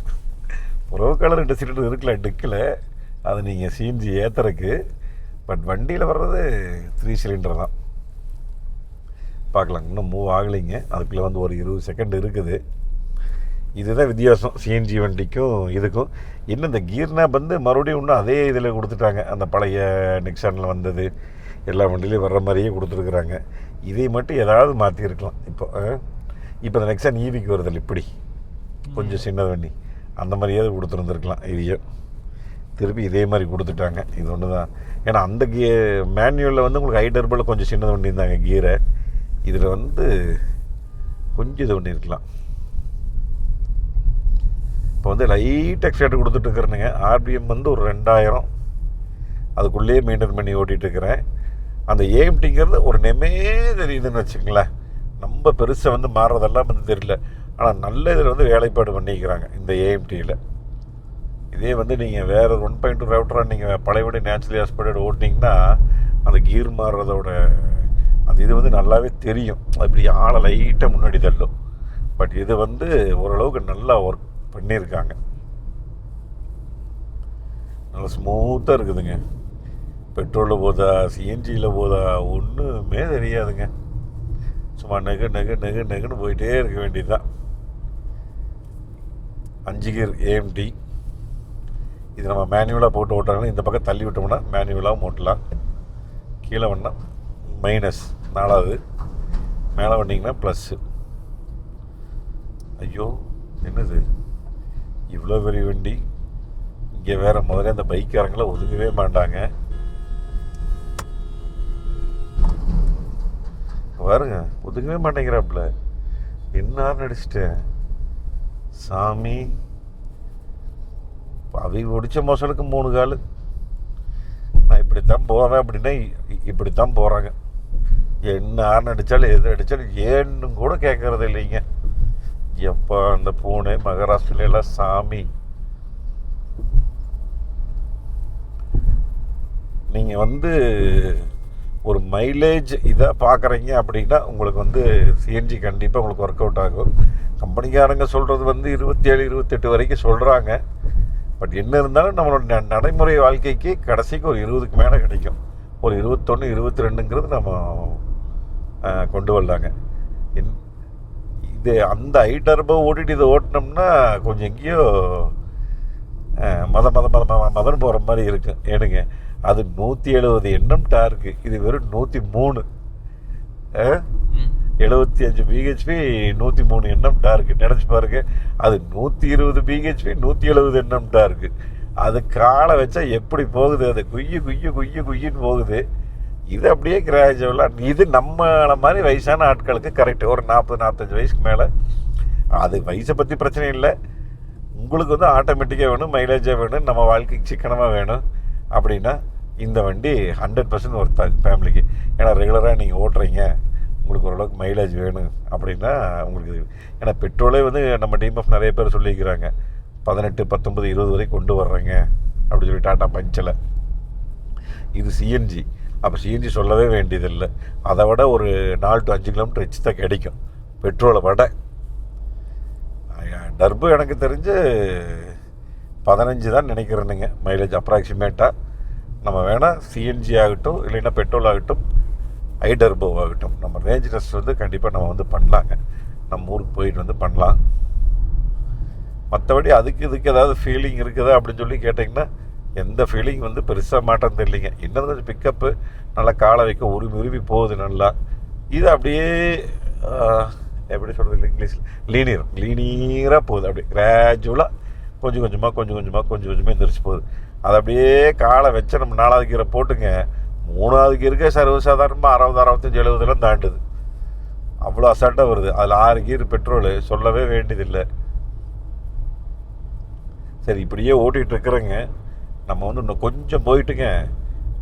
புறவுக்கால 2 சிலிண்டர் இருக்குல்ல டிக்கில், அது நீங்கள் சிஎன்ஜி ஏற்றுறக்கு. பட் வண்டியில் வர்றது 3 சிலிண்டர் தான். பார்க்கலாம், இன்னும் மூவ் ஆகலைங்க. அதுக்குள்ளே வந்து ஒரு 20 செகண்ட் இருக்குது. இதுதான் வித்தியாசம் சிஎன்ஜி வண்டிக்கும் இதுக்கும். இன்னும் இந்த கீர்னாப் வந்து மறுபடியும் இன்னும் அதே இதில் கொடுத்துட்டாங்க. அந்த பழைய நெக்ஸானில் வந்தது எல்லா வண்டியிலையும் வர்ற மாதிரியே கொடுத்துருக்குறாங்க. இதை மட்டும் ஏதாவது மாற்றிருக்கலாம். இப்போ இந்த நெக்ஸான் ஈவிக்கு வருதில்ல, இப்படி கொஞ்சம் சின்ன வண்டி, அந்த மாதிரியாவது கொடுத்துருந்துருக்கலாம். இதையும் திருப்பி இதே மாதிரி கொடுத்துட்டாங்க. இது ஒன்று தான். ஏன்னா அந்த மேனுவலில் வந்து உங்களுக்கு ஹை டர்பில் கொஞ்சம் சின்னது வண்டி இருந்தாங்க கீரை. இதில் வந்து கொஞ்சம் இது பண்ணி இருக்கலாம். இப்போ வந்து லைட் எக்ஸ்ட்ரேட் கொடுத்துட்ருக்குறேனுங்க. ஆர்பிஎம் வந்து ஒரு 2000 அதுக்குள்ளேயே மெயின்டைன் பண்ணி ஓட்டிகிட்ருக்கிறேன். அந்த ஏஎம்டிங்கிறது ஒரு நெமே தெரியுதுன்னு வச்சுங்களேன். நம்ம பெருசாக வந்து மாறுறதெல்லாம் வந்து தெரியல. ஆனால் நல்ல இதில் வந்து வேலைப்பாடு பண்ணிக்கிறாங்க இந்த ஏஎம்டியில். இதே வந்து நீங்கள் வேறு 1.2 ரவுட்டராக நீங்கள் பழையபடி நேச்சுரலி ஆஸ்பெக்டட் ஓட்டிங்கன்னா அந்த கீர் மாறுறதோட அந்த இது வந்து நல்லாவே தெரியும். அப்படி ஆளை லைட்டாக முன்னாடி தள்ளும். பட் இது வந்து ஓரளவுக்கு நல்லா ஒர்க் பண்ணியிருக்காங்க. நல்லா ஸ்மூத்தாக இருக்குதுங்க. பெட்ரோலில் போதா சிஎன்ஜியில் போதா ஒன்றுமே தெரியாதுங்க. சும்மா நெகுன்னு போயிட்டே இருக்க வேண்டியது தான். 5 கீர் ஏஎம்டி. இது நம்ம மேனுவலாக போட்டு ஓட்டாங்கன்னா இந்த பக்கம் தள்ளி விட்டோம்னா மேனுவலாகவும் ஓட்டலாம். கீழே வந்தால் மைனஸ் 4வது, மேலே வண்டிங்கன்னா ப்ளஸ்ஸு. ஐயோ என்னது இவ்வளோ பெரிய வண்டி. இங்கே வேறு முதல்ல அந்த பைக்காரங்களாம் ஒதுங்கவே மாட்டாங்க. பாருங்க, ஒதுங்கவே மாட்டேங்கிறாப்புல. என்ன நடிச்சிட்டேன் சாமி. அவங்க ஒடிச்ச மோசலுக்கு 3 கால். நான் இப்படித்தான் போவேன் அப்படின்னா இப்படித்தான் போகிறாங்க. என்ன ஆர்ன் அடித்தாலும் எது அடித்தாலும் ஏன்னு கூட கேட்கறது இல்லைங்க. எப்போ அந்த பூனை மகாராஷ்டிரலாம் சாமி. நீங்கள் வந்து ஒரு மைலேஜ் இதை பார்க்குறீங்க அப்படின்னா உங்களுக்கு வந்து சிஎன்ஜி கண்டிப்பாக உங்களுக்கு ஒர்க் அவுட் ஆகும். கம்பெனிக்காரங்க சொல்கிறது வந்து 27, 28 வரைக்கும் சொல்கிறாங்க. பட் என்ன இருந்தாலும் நம்மளோட நடைமுறை வாழ்க்கைக்கு கடைசிக்கு ஒரு 20க்கு மேலே கிடைக்கும். ஒரு 21, 22ங்கிறது நம்ம கொண்டு வரலாங்க. இது அந்த ஹை டர்போ ஓட்டிட்டு இதை ஓட்டினோம்னா கொஞ்சம் எங்கேயோ மதம் போகிற மாதிரி இருக்கும். ஏனுங்க, அது 170 NM டார்க்கு, இது வெறும் 103. 75 BHP 103 NM டார்க்கு. நினச்சி பாருங்க, அது 120 BHP 170 NM டார்க்கு. அது காலை வச்சா எப்படி போகுது, அது குய்யின்னு போகுது. இது அப்படியே கிராஜுவலாக. இது நம்மளை மாதிரி வயசான ஆட்களுக்கு கரெக்டு. ஒரு 40-45 வயசுக்கு மேலே. அது வயசை பற்றி பிரச்சனை இல்லை. உங்களுக்கு வந்து ஆட்டோமேட்டிக்காக வேணும், மைலேஜாக வேணும், நம்ம வாழ்க்கைக்கு சிக்கனமாக வேணும் அப்படின்னா இந்த வண்டி 100% ஒரு ஃபேமிலிக்கு. ஏன்னா ரெகுலராக நீங்கள் ஓட்டுறீங்க, உங்களுக்கு ஓரளவுக்கு மைலேஜ் வேணும் அப்படின்னா உங்களுக்கு. ஏன்னா பெட்ரோலே வந்து நம்ம டீம் ஆஃப் நிறைய பேர் சொல்லிக்கிறாங்க 18, 19, 20 வரைக்கும் கொண்டு வர்றேங்க அப்படின்னு சொல்லி டாட்டா பஞ்சில். இது சிஎன்ஜி. அப்போ சிஎன்ஜி சொல்லவே வேண்டியதில்லை. அதை விட ஒரு 4 to 5 கிலோமீட்டர் எச்சு தான் கிடைக்கும் பெட்ரோலை விட. டர்போ எனக்கு தெரிஞ்சு 15 தான் நினைக்கிறேனுங்க மைலேஜ் அப்ராக்சிமேட்டாக. நம்ம வேணால் சிஎன்ஜி ஆகட்டும், இல்லைன்னா பெட்ரோல் ஆகட்டும், ஹை டர்போ ஆகட்டும், நம்ம ரேஞ்ச் டெஸ்ட் வந்து கண்டிப்பாக நம்ம வந்து பண்ணலாங்க. நம்ம ஊருக்கு போயிட்டு வந்து பண்ணலாம். மற்றபடி இதுக்கு ஏதாவது ஃபீலிங் இருக்குதா அப்படின்னு சொல்லி கேட்டிங்கன்னா எந்த ஃபீலிங் வந்து பெருசாக மாற்றம் தெரியலிங்க. இன்னும் கொஞ்சம் பிக்கப்பு நல்லா காலை வைக்க உருவி போகுது நல்லா. இது அப்படியே எப்படி சொல்கிறது இங்கிலீஷில் லீனியராக போகுது. அப்படியே கிராஜுவலாக கொஞ்சம் கொஞ்சமாக எந்திரிச்சு போகுது. அது அப்படியே காலை வச்சு நம்ம 4வது கீரை போட்டுங்க, 3வது கீருக்கே சர்வசாதாரணமாக 60, 65, 70 தாண்டுது. அவ்வளோ அசால்ட்டாக வருது. அதில் 6 கீர் பெட்ரோலு சொல்லவே வேண்டியதில்லை. சரி, இப்படியே ஓட்டிகிட்டு இருக்கிறேங்க. நம்ம வந்து இன்னும் கொஞ்சம் போயிட்டுங்க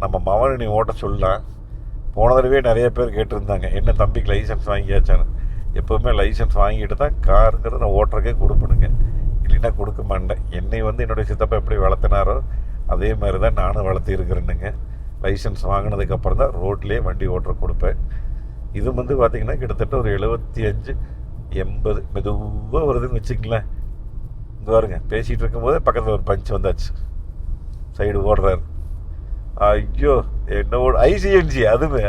நம்ம மவனை நீ ஓட்ட சொல்லலாம். போன தடவையே நிறைய பேர் கேட்டிருந்தாங்க, என்ன தம்பிக்கு லைசன்ஸ் வாங்கியாச்சான்னு. எப்போவுமே லைசன்ஸ் வாங்கிட்டு தான் காருங்கிறத நான் ஓட்டுறக்கே கொடுப்பணுங்க, இல்லைன்னா கொடுக்க மாட்டேன். என்னை வந்து என்னுடைய சித்தப்பா எப்படி வளர்த்தினாரோ அதே மாதிரி தான் நானும் வளர்த்திருக்கிறேனுங்க. லைசன்ஸ் வாங்கினதுக்கப்புறம் தான் ரோட்லேயே வண்டி ஓட்டுற கொடுப்பேன். இது வந்து பார்த்திங்கன்னா கிட்டத்தட்ட ஒரு 75 80 மெதுவாக வருதுன்னு வச்சுக்கங்களேன். இங்கே பாருங்க, பேசிகிட்டு இருக்கும்போதே பக்கத்தில் ஒரு பஞ்ச் வந்தாச்சு, சைடு ஓடுறாரு. ஐயோ, என்ன ஓடு ஐசிஎன்ஜி, அதுமே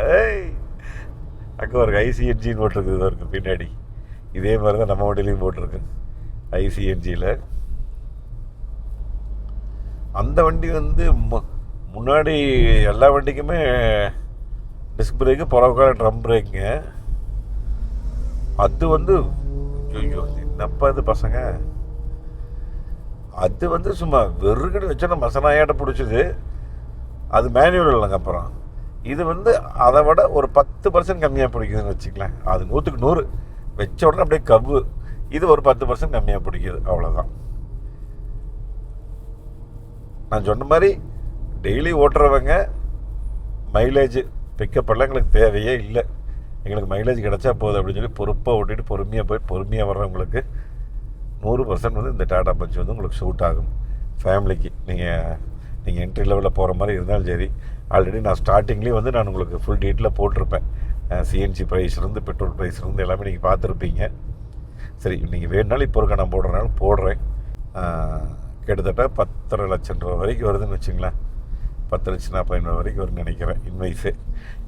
அங்கே ஒரு ஐசிஎன்ஜின்னு போட்டிருக்குது இருக்குது பின்னாடி. இதே மாதிரி தான் நம்ம வண்டியிலையும் போட்டிருக்கு ஐசிஎன்ஜியில். அந்த வண்டி வந்து முன்னாடி எல்லா வண்டிக்குமே டிஸ்க் பிரேக்கு, புறவுக்கால ட்ரம் பிரேக்குங்க. அது வந்து ஐயோ என்னப்பா இது பசங்க, அது வந்து சும்மா வெறுக்கடி வச்சோன்னா மசனாயாட்ட பிடிச்சிது. அது மேனுவல் இல்லைங்க. அப்புறம் இது வந்து அதை விட ஒரு 10% கம்மியாக பிடிக்குதுன்னு வச்சுக்கலாம். அது 100க்கு 100 வச்ச உடனே அப்படியே கவ்வு. இது ஒரு 10% கம்மியாக பிடிக்குது, அவ்வளோதான். நான் சொன்ன மாதிரி டெய்லி ஓட்டுறவங்க மைலேஜ் பிக்கப் எல்லாம் எங்களுக்கு தேவையே இல்லை. எங்களுக்கு மைலேஜ் கிடச்சா போதும் அப்படின்னு சொல்லி பொறுப்பாக ஓட்டிட்டு பொறுமையாக போய் பொறுமையாக வர்றவங்களுக்கு 100% வந்து இந்த டாடா பஞ்ச் வந்து உங்களுக்கு சூட் ஆகும். ஃபேமிலிக்கு நீங்கள் என்ட்ரி லெவலில் போகிற மாதிரி இருந்தாலும் சரி. ஆல்ரெடி நான் ஸ்டார்டிங்லேயே வந்து நான் உங்களுக்கு ஃபுல் டீட்டெயிலாக போட்டிருப்பேன். சிஎன்ஜி ப்ரைஸ்லேருந்து பெட்ரோல் ப்ரைஸ்லேருந்து எல்லாமே நீங்கள் பார்த்துருப்பீங்க. சரி, நீங்கள் வேணுனாலும் இப்போ இருக்க நான் போடுறேனாலும் போடுறேன். கிட்டத்தட்ட 10.5 லட்சம் ரூபா வரைக்கும் வருதுன்னு வச்சுங்களேன். 10,40,000 வரைக்கும் வரும்னு நினைக்கிறேன் இன்வைஸு.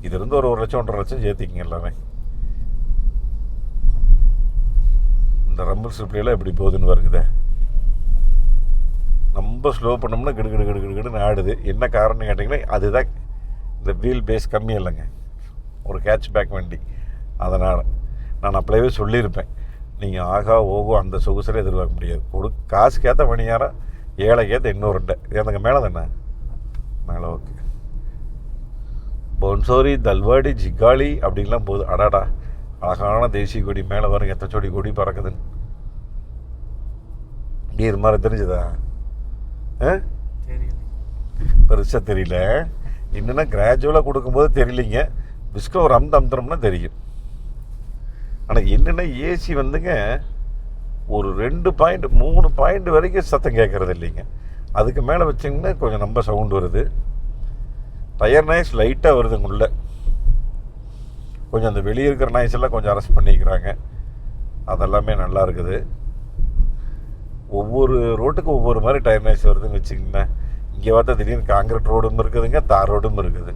இது இருந்து ஒரு 1 லட்சம் 1.5 லட்சம் சேர்த்திக்கிங்க எல்லாமே. இந்த ரம்பிள் ஸ்லிப்லாம் எப்படி போகுதுன்னு வருங்குதே. ரொம்ப ஸ்லோ பண்ணோம்னா கிடுகிடுன்னு ஆடுது. என்ன காரணம் கேட்டிங்கன்னா, அதுதான் இந்த வீல் பேஸ் கம்மி இல்லைங்க, ஒரு கேட்ச் பேக் வண்டி. அதனால் நான் அப்படியே சொல்லியிருப்பேன், நீங்கள் ஆகா ஓகோ அந்த சொகுசில் எதிர்பார்க்க முடியாது. காசுக்கேற்ற மணியாரம், ஏழைக்கேற்ற இன்னொரு 2 எனக்கு மேலே தானே மேலே. ஓகே, பொன்சோரி, தல்வாடி, ஜிகாலி அப்படின்லாம் போகுது. அடாடா, அழகான தேசிய கொடி மேலே வரும். எத்தச்சோடி கொடி பறக்குதுன்னு நீர் மாதிரி தெரிஞ்சுதா? பெருசாக தெரியல. என்னென்னா கிராஜுவலாக கொடுக்கும்போது தெரியலிங்க. பிஸ்கில் ஒரு அமுத்தம்னா தெரியும். ஆனால் என்னென்னா ஏசி வந்துங்க ஒரு 2 பாயிண்ட் 3 பாயிண்ட் வரைக்கும் சத்தம் கேட்குறது இல்லைங்க. அதுக்கு மேலே வச்சிங்கன்னா கொஞ்சம் ரொம்ப சவுண்டு வருது. டயர் நாய்ஸ் லைட்டாக வருதுங்க உள்ள. கொஞ்சம் அந்த வெளியே இருக்கிற நாய்ஸ் எல்லாம் கொஞ்சம் அரெஸ்ட் பண்ணிக்கிறாங்க. அதெல்லாமே நல்லா இருக்குது. ஒவ்வொரு ரோட்டுக்கும் ஒவ்வொரு மாதிரி டயர் நாய்ஸ் வருதுன்னு வச்சுக்கிங்களேன். இங்கே பார்த்தா திடீர்னு காங்கிரீட் ரோடும் இருக்குதுங்க, தார் ரோடும் இருக்குது.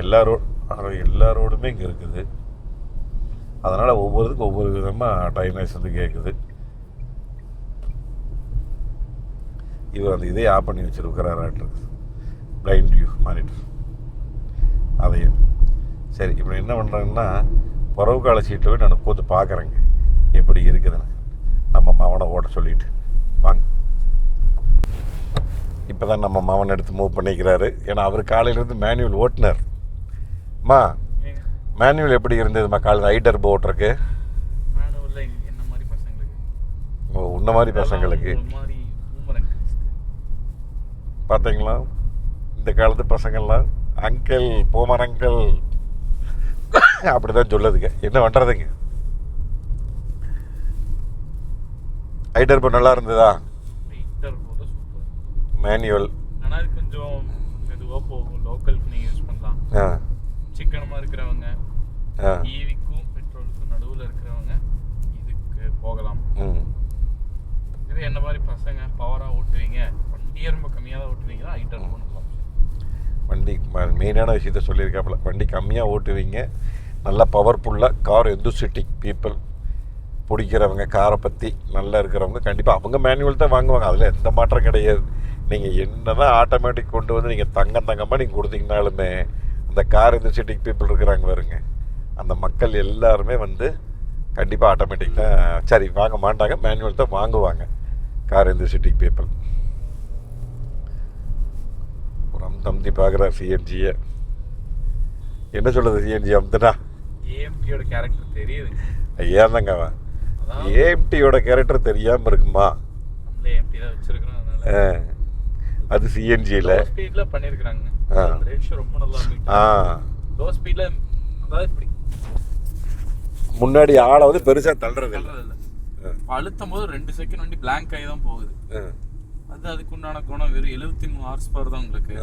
எல்லா ரோடுமே இங்கே இருக்குது. அதனால் ஒவ்வொருத்துக்கும் ஒவ்வொரு விதமாக டயர் நாய்ஸ் வந்து கேட்குது. இவர் அந்த இதே ஆஃப் பண்ணி வச்சுருக்கிறாராட்டு, பிளைண்ட் வியூ மானிட்டர் அதையும். சரி, இப்போ என்ன பண்ணுறாங்கன்னா, புறவு கால சீட்டில் போய் நான் கொஞ்சம் பார்க்குறேங்க எப்படி இருக்குதுன்னு. நம்ம மவனை ஓட்ட சொல்லிவிட்டு வாங்க. இப்போ தான் நம்ம மவன் எடுத்து மூவ் பண்ணிக்கிறாரு. ஏன்னா அவர் காலையிலேருந்து மேனுவல் ஓட்டுனார். அம்மா, மேனுவல் எப்படி இருந்ததும்மா காலையில் ஐடர் ஓட்டுறக்கு? ஓ, உன்ன மாதிரி பசங்களுக்கு பார்த்தீங்களா? இந்த காலத்து பசங்கள்லாம் அங்கிள் போமர் அங்கிள் அப்படி தான் சொல்லுதுங்க. என்ன பண்ணுறதுங்க? ஐடர் இப்போ நல்லா இருந்ததா? மேனுவல் ஆனால் கொஞ்சம் மெதுவாக போகும். லோக்கலுக்கு நீங்கள் யூஸ் பண்ணலாம். சிக்கனமாக இருக்கிறவங்க, ஈவிக்கும் பெட்ரோலுக்கும் நடுவில் இருக்கிறவங்க இதுக்கு போகலாம். இது என்ன மாதிரி பசங்க பவராக ஓட்டுவீங்க, வண்டியை ரொம்ப கம்மியாக தான் ஓட்டுவீங்கன்னா ஐடர் பண்ணலாம். வண்டி மெயினான விஷயத்த சொல்லியிருக்காப்புல. வண்டி கம்மியாக ஓட்டுவீங்க, நல்லா பவர்ஃபுல்லாக கார் எந்தூசிட்டிக் பீப்புள் பிடிக்கிறவங்க, காரை பற்றி நல்லா இருக்கிறவங்க கண்டிப்பாக அவங்க மேனுவல் தான் வாங்குவாங்க. அதில் எந்த மாற்றம் கிடையாது. நீங்கள் என்ன தான் ஆட்டோமேட்டிக் கொண்டு வந்து நீங்கள் தங்கமாக நீங்கள் கொடுத்தீங்கனாலுமே அந்த கார் எந்தூசிட்டிக் பீப்புள் இருக்கிறாங்க பாருங்க, அந்த மக்கள் எல்லாருமே வந்து கண்டிப்பாக ஆட்டோமேட்டிக் தான் சரி வாங்க மாட்டாங்க, மேனுவல் தான் வாங்குவாங்க கார் எந்தூசிட்டிக் பீப்புள். ஒரு அம்தி பார்க்குறார் சிஎன்ஜியை. என்ன சொல்கிறது சிஎன்ஜி அம்துனா? ஏஎம்டியோட கேரக்டர் தெரியுது. ஏந்தாங்க ஏஎம்டியோட கேரக்டர் தெரியாமல் இருக்குமா? நம்மளே ஏஎம்டி தான் வச்சிருக்கிறோம், அதனால அது சிஎன்ஜியில் ஸ்பீட்ல பண்ணியிருக்கிறாங்க. ரேஷியோ ரொம்ப நல்லா மீட். லோ ஸ்பீட்ல அதாவது இப்படி முன்னாடி ஆளை வந்து பெருசாக தள்ளுறது இல்லை. அழுத்தும் போது 2 செகண்ட் வண்டி பிளாங்க் ஆகி தான் போகுது. அது அதுக்கு உண்டான குணம் வெறும் 73 ஹார்ஸ் பவர் தான் உங்களுக்கு.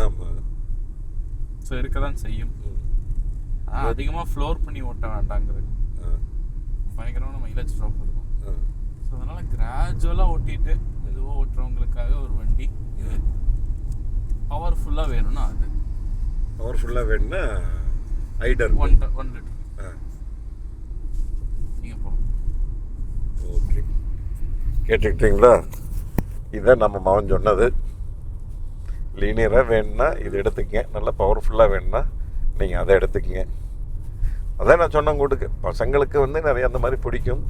ஸோ இருக்க தான் செய்யும். அதிகமாக ஃப்ளோர் பண்ணி ஓட்ட வேண்டாங்கிறது பயங்கரமான மைலேஜ் ட்ராப் இருக்கும். ஸோ அதனால் கிராஜுவலாக ஓட்டிட்டு மெதுவாக ஓட்டுறவங்களுக்காக ஒரு வண்டி இது. பவர்ஃபுல்லாக வேணும்னா அது பவர்ஃபுல்லாக வேணும்னா ஐடர் 1 லிட்டர் நீங்கள் போகணும். ஓகே, கேட்டுக்கிட்டீங்களா? இதான் நம்ம மகன் சொன்னது. லீனியராக வேணும்னா இது எடுத்துக்கங்க, நல்லா பவர்ஃபுல்லாக வேணும்னா நீங்கள் அதை எடுத்துக்கங்க. அதான் நான் சொன்னேன் உங்களுக்கு, பசங்களுக்கு வந்து நிறைய அந்த மாதிரி பிடிக்கும்.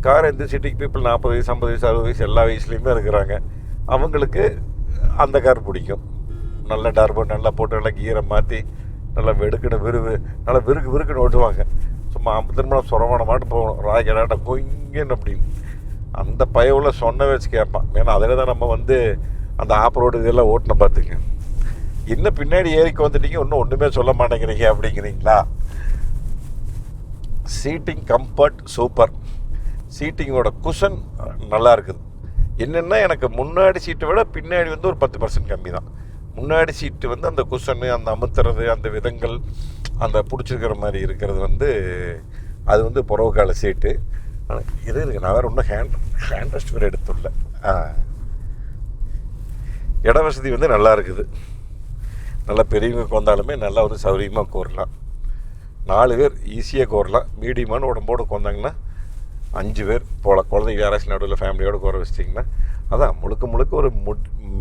கார் எந்த சிட்டிக்கு பீப்புள் 40 வயசு 50 வயசு 60 வயசு எல்லா வயசுலேயுமே இருக்கிறாங்க. அவங்களுக்கு அந்த கார் பிடிக்கும். நல்ல டர்போ நல்லா போட்டு நல்லா கீரை மாற்றி நல்லா வெடுக்குன்னு நல்லா விறுக்குன்னு ஓட்டுவாங்க. சும்மா திரும்ப சொரமான மாட்டு போகணும், ராய்கடாட்ட கொங்கன்னு அப்படின்னு. அந்த பயவில் சொன்ன வச்சு கேட்பான். ஏன்னா அதில் தான் நம்ம வந்து அந்த ஆப் ரோடு இதெல்லாம் ஓட்டின பார்த்துங்க. இன்னும் பின்னாடி ஏறிக்கு வந்துட்டீங்க, இன்னும் ஒன்றுமே சொல்ல மாட்டேங்கிறீங்க அப்படிங்கிறீங்களா? Seating comfort super. சீட்டிங்கோட குஷன் நல்லா இருக்குது. என்னென்னா எனக்கு முன்னாடி சீட்டை விட பின்னாடி வந்து ஒரு 10% கம்மி தான். முன்னாடி சீட்டு வந்து அந்த குஷனு, அந்த அமுத்துறது, அந்த விதங்கள், அந்த பிடிச்சிருக்கிற மாதிரி இருக்கிறது வந்து அது வந்து புறவு கால சீட்டு. ஆனால் இது இருக்குது. நான் வேறு இன்னும் ஹேண்ட் ரெஸ்ட் வேறு எடுத்துள்ள. இட வசதி வந்து நல்லா இருக்குது. நல்லா பெரியவங்க வந்தாலுமே நல்லா வந்து சௌகரியமாக கோரலாம். 4 பேர் ஈஸியாக கோரலாம். மீடியமான உடம்போடு உட்காந்தாங்கன்னா 5 பேர் போகலாம். குழந்தைங்க யாராச்சும் நடுவில் ஃபேமிலியோடு கோர வச்சிட்டிங்கன்னா அதான் முழுக்க ஒரு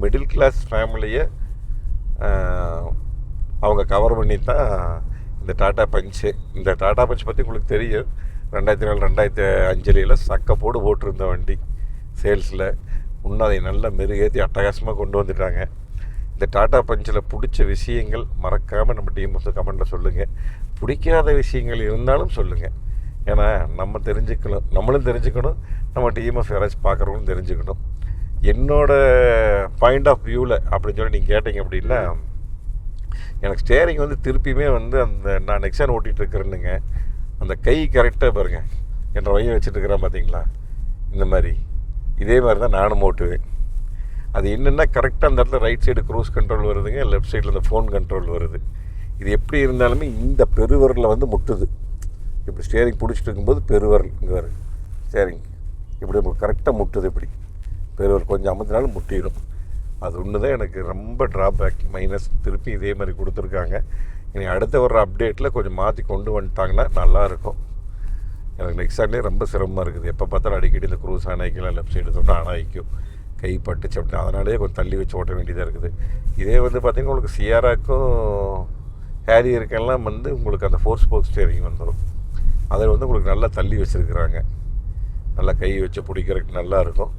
மிடில் கிளாஸ் ஃபேமிலியை அவங்க கவர் பண்ணி தான் இந்த டாடா பஞ்சு. இந்த டாடா பஞ்ச் பற்றி உங்களுக்கு தெரியும். 2004 2005 சக்கப்போடு போட்டிருந்த வண்டி சேல்ஸில். இன்னும் அதை நல்லா மெருகேற்றி அட்டகாசமாக கொண்டு வந்துட்டாங்க. இந்த டாடா பஞ்சில் பிடிச்ச விஷயங்கள் மறக்காமல் நம்ம டீம் வந்து கமெண்ட்டில் சொல்லுங்கள். பிடிக்காத விஷயங்கள் இருந்தாலும் சொல்லுங்கள். ஏன்னா நம்ம தெரிஞ்சுக்கணும், நம்மளும் தெரிஞ்சுக்கணும், நம்ம டிஎம்எஃப் யாராச்சும் பார்க்குறவங்களும் தெரிஞ்சுக்கணும். என்னோடய பாயிண்ட் ஆஃப் வியூவில் அப்படின்னு சொல்லி நீங்கள் கேட்டிங்க அப்படின்னா, எனக்கு ஸ்டேரிங் வந்து திருப்பியுமே வந்து அந்த நான் நெக்ஸான் ஓட்டிகிட்டு இருக்கிறேன்னுங்க, அந்த கை கரெக்டாக பாருங்கள், என்ற வகையை வச்சுட்டு இருக்கிறேன் பார்த்தீங்களா, இந்த மாதிரி இதே மாதிரி தான் நானும் ஓட்டுவேன். அது என்னென்னா கரெக்டாக அந்த இடத்துல ரைட் சைடு க்ரூஸ் கண்ட்ரோல் வருதுங்க, லெஃப்ட் சைடில் அந்த ஃபோன் கண்ட்ரோல் வருது. இது எப்படி இருந்தாலுமே இந்த பெருவரில் வந்து முட்டுது. இப்படி ஸ்டேரிங் பிடிச்சிட்டு இருக்கும்போது பெருவரல் இங்கே வருது, ஸ்டேரிங் இப்படி கரெக்டாக முட்டுது. இப்படி பெருவர் கொஞ்சம் அமுத்தினாலும் முட்டிடும். அது ஒன்று தான் எனக்கு ரொம்ப ட்ராபேக், மைனஸ். திருப்பி இதே மாதிரி கொடுத்துருக்காங்க. இனி அடுத்த வர்ற அப்டேட்டில் கொஞ்சம் மாற்றி கொண்டு வந்துட்டாங்கன்னா நல்லாயிருக்கும். எனக்கு நெக்ஸான்லேயே ரொம்ப சிரமமாக இருக்குது. எப்போ பார்த்தாலும் அடிக்கடி இந்த க்ரூஸ் ஆனாய்க்கலாம், லெஃப்ட் சைடு தொட்டு ஆனாய்க்கும், கை பட்டுச்சு அப்படின்னு. அதனாலேயே கொஞ்சம் தள்ளி வச்சு ஓட்ட வேண்டியதாக இருக்குது. இதே வந்து பார்த்திங்கன்னா உங்களுக்கு சியாராக்கும் ஹேரியருக்கெல்லாம் வந்து உங்களுக்கு அந்த 4 ஸ்போக் ஸ்டேரிங் வந்துடும். அதில் வந்து உங்களுக்கு நல்லா தள்ளி வச்சுருக்குறாங்க. நல்லா கை வச்சு பிடிக்கிறதுக்கு நல்லாயிருக்கும்.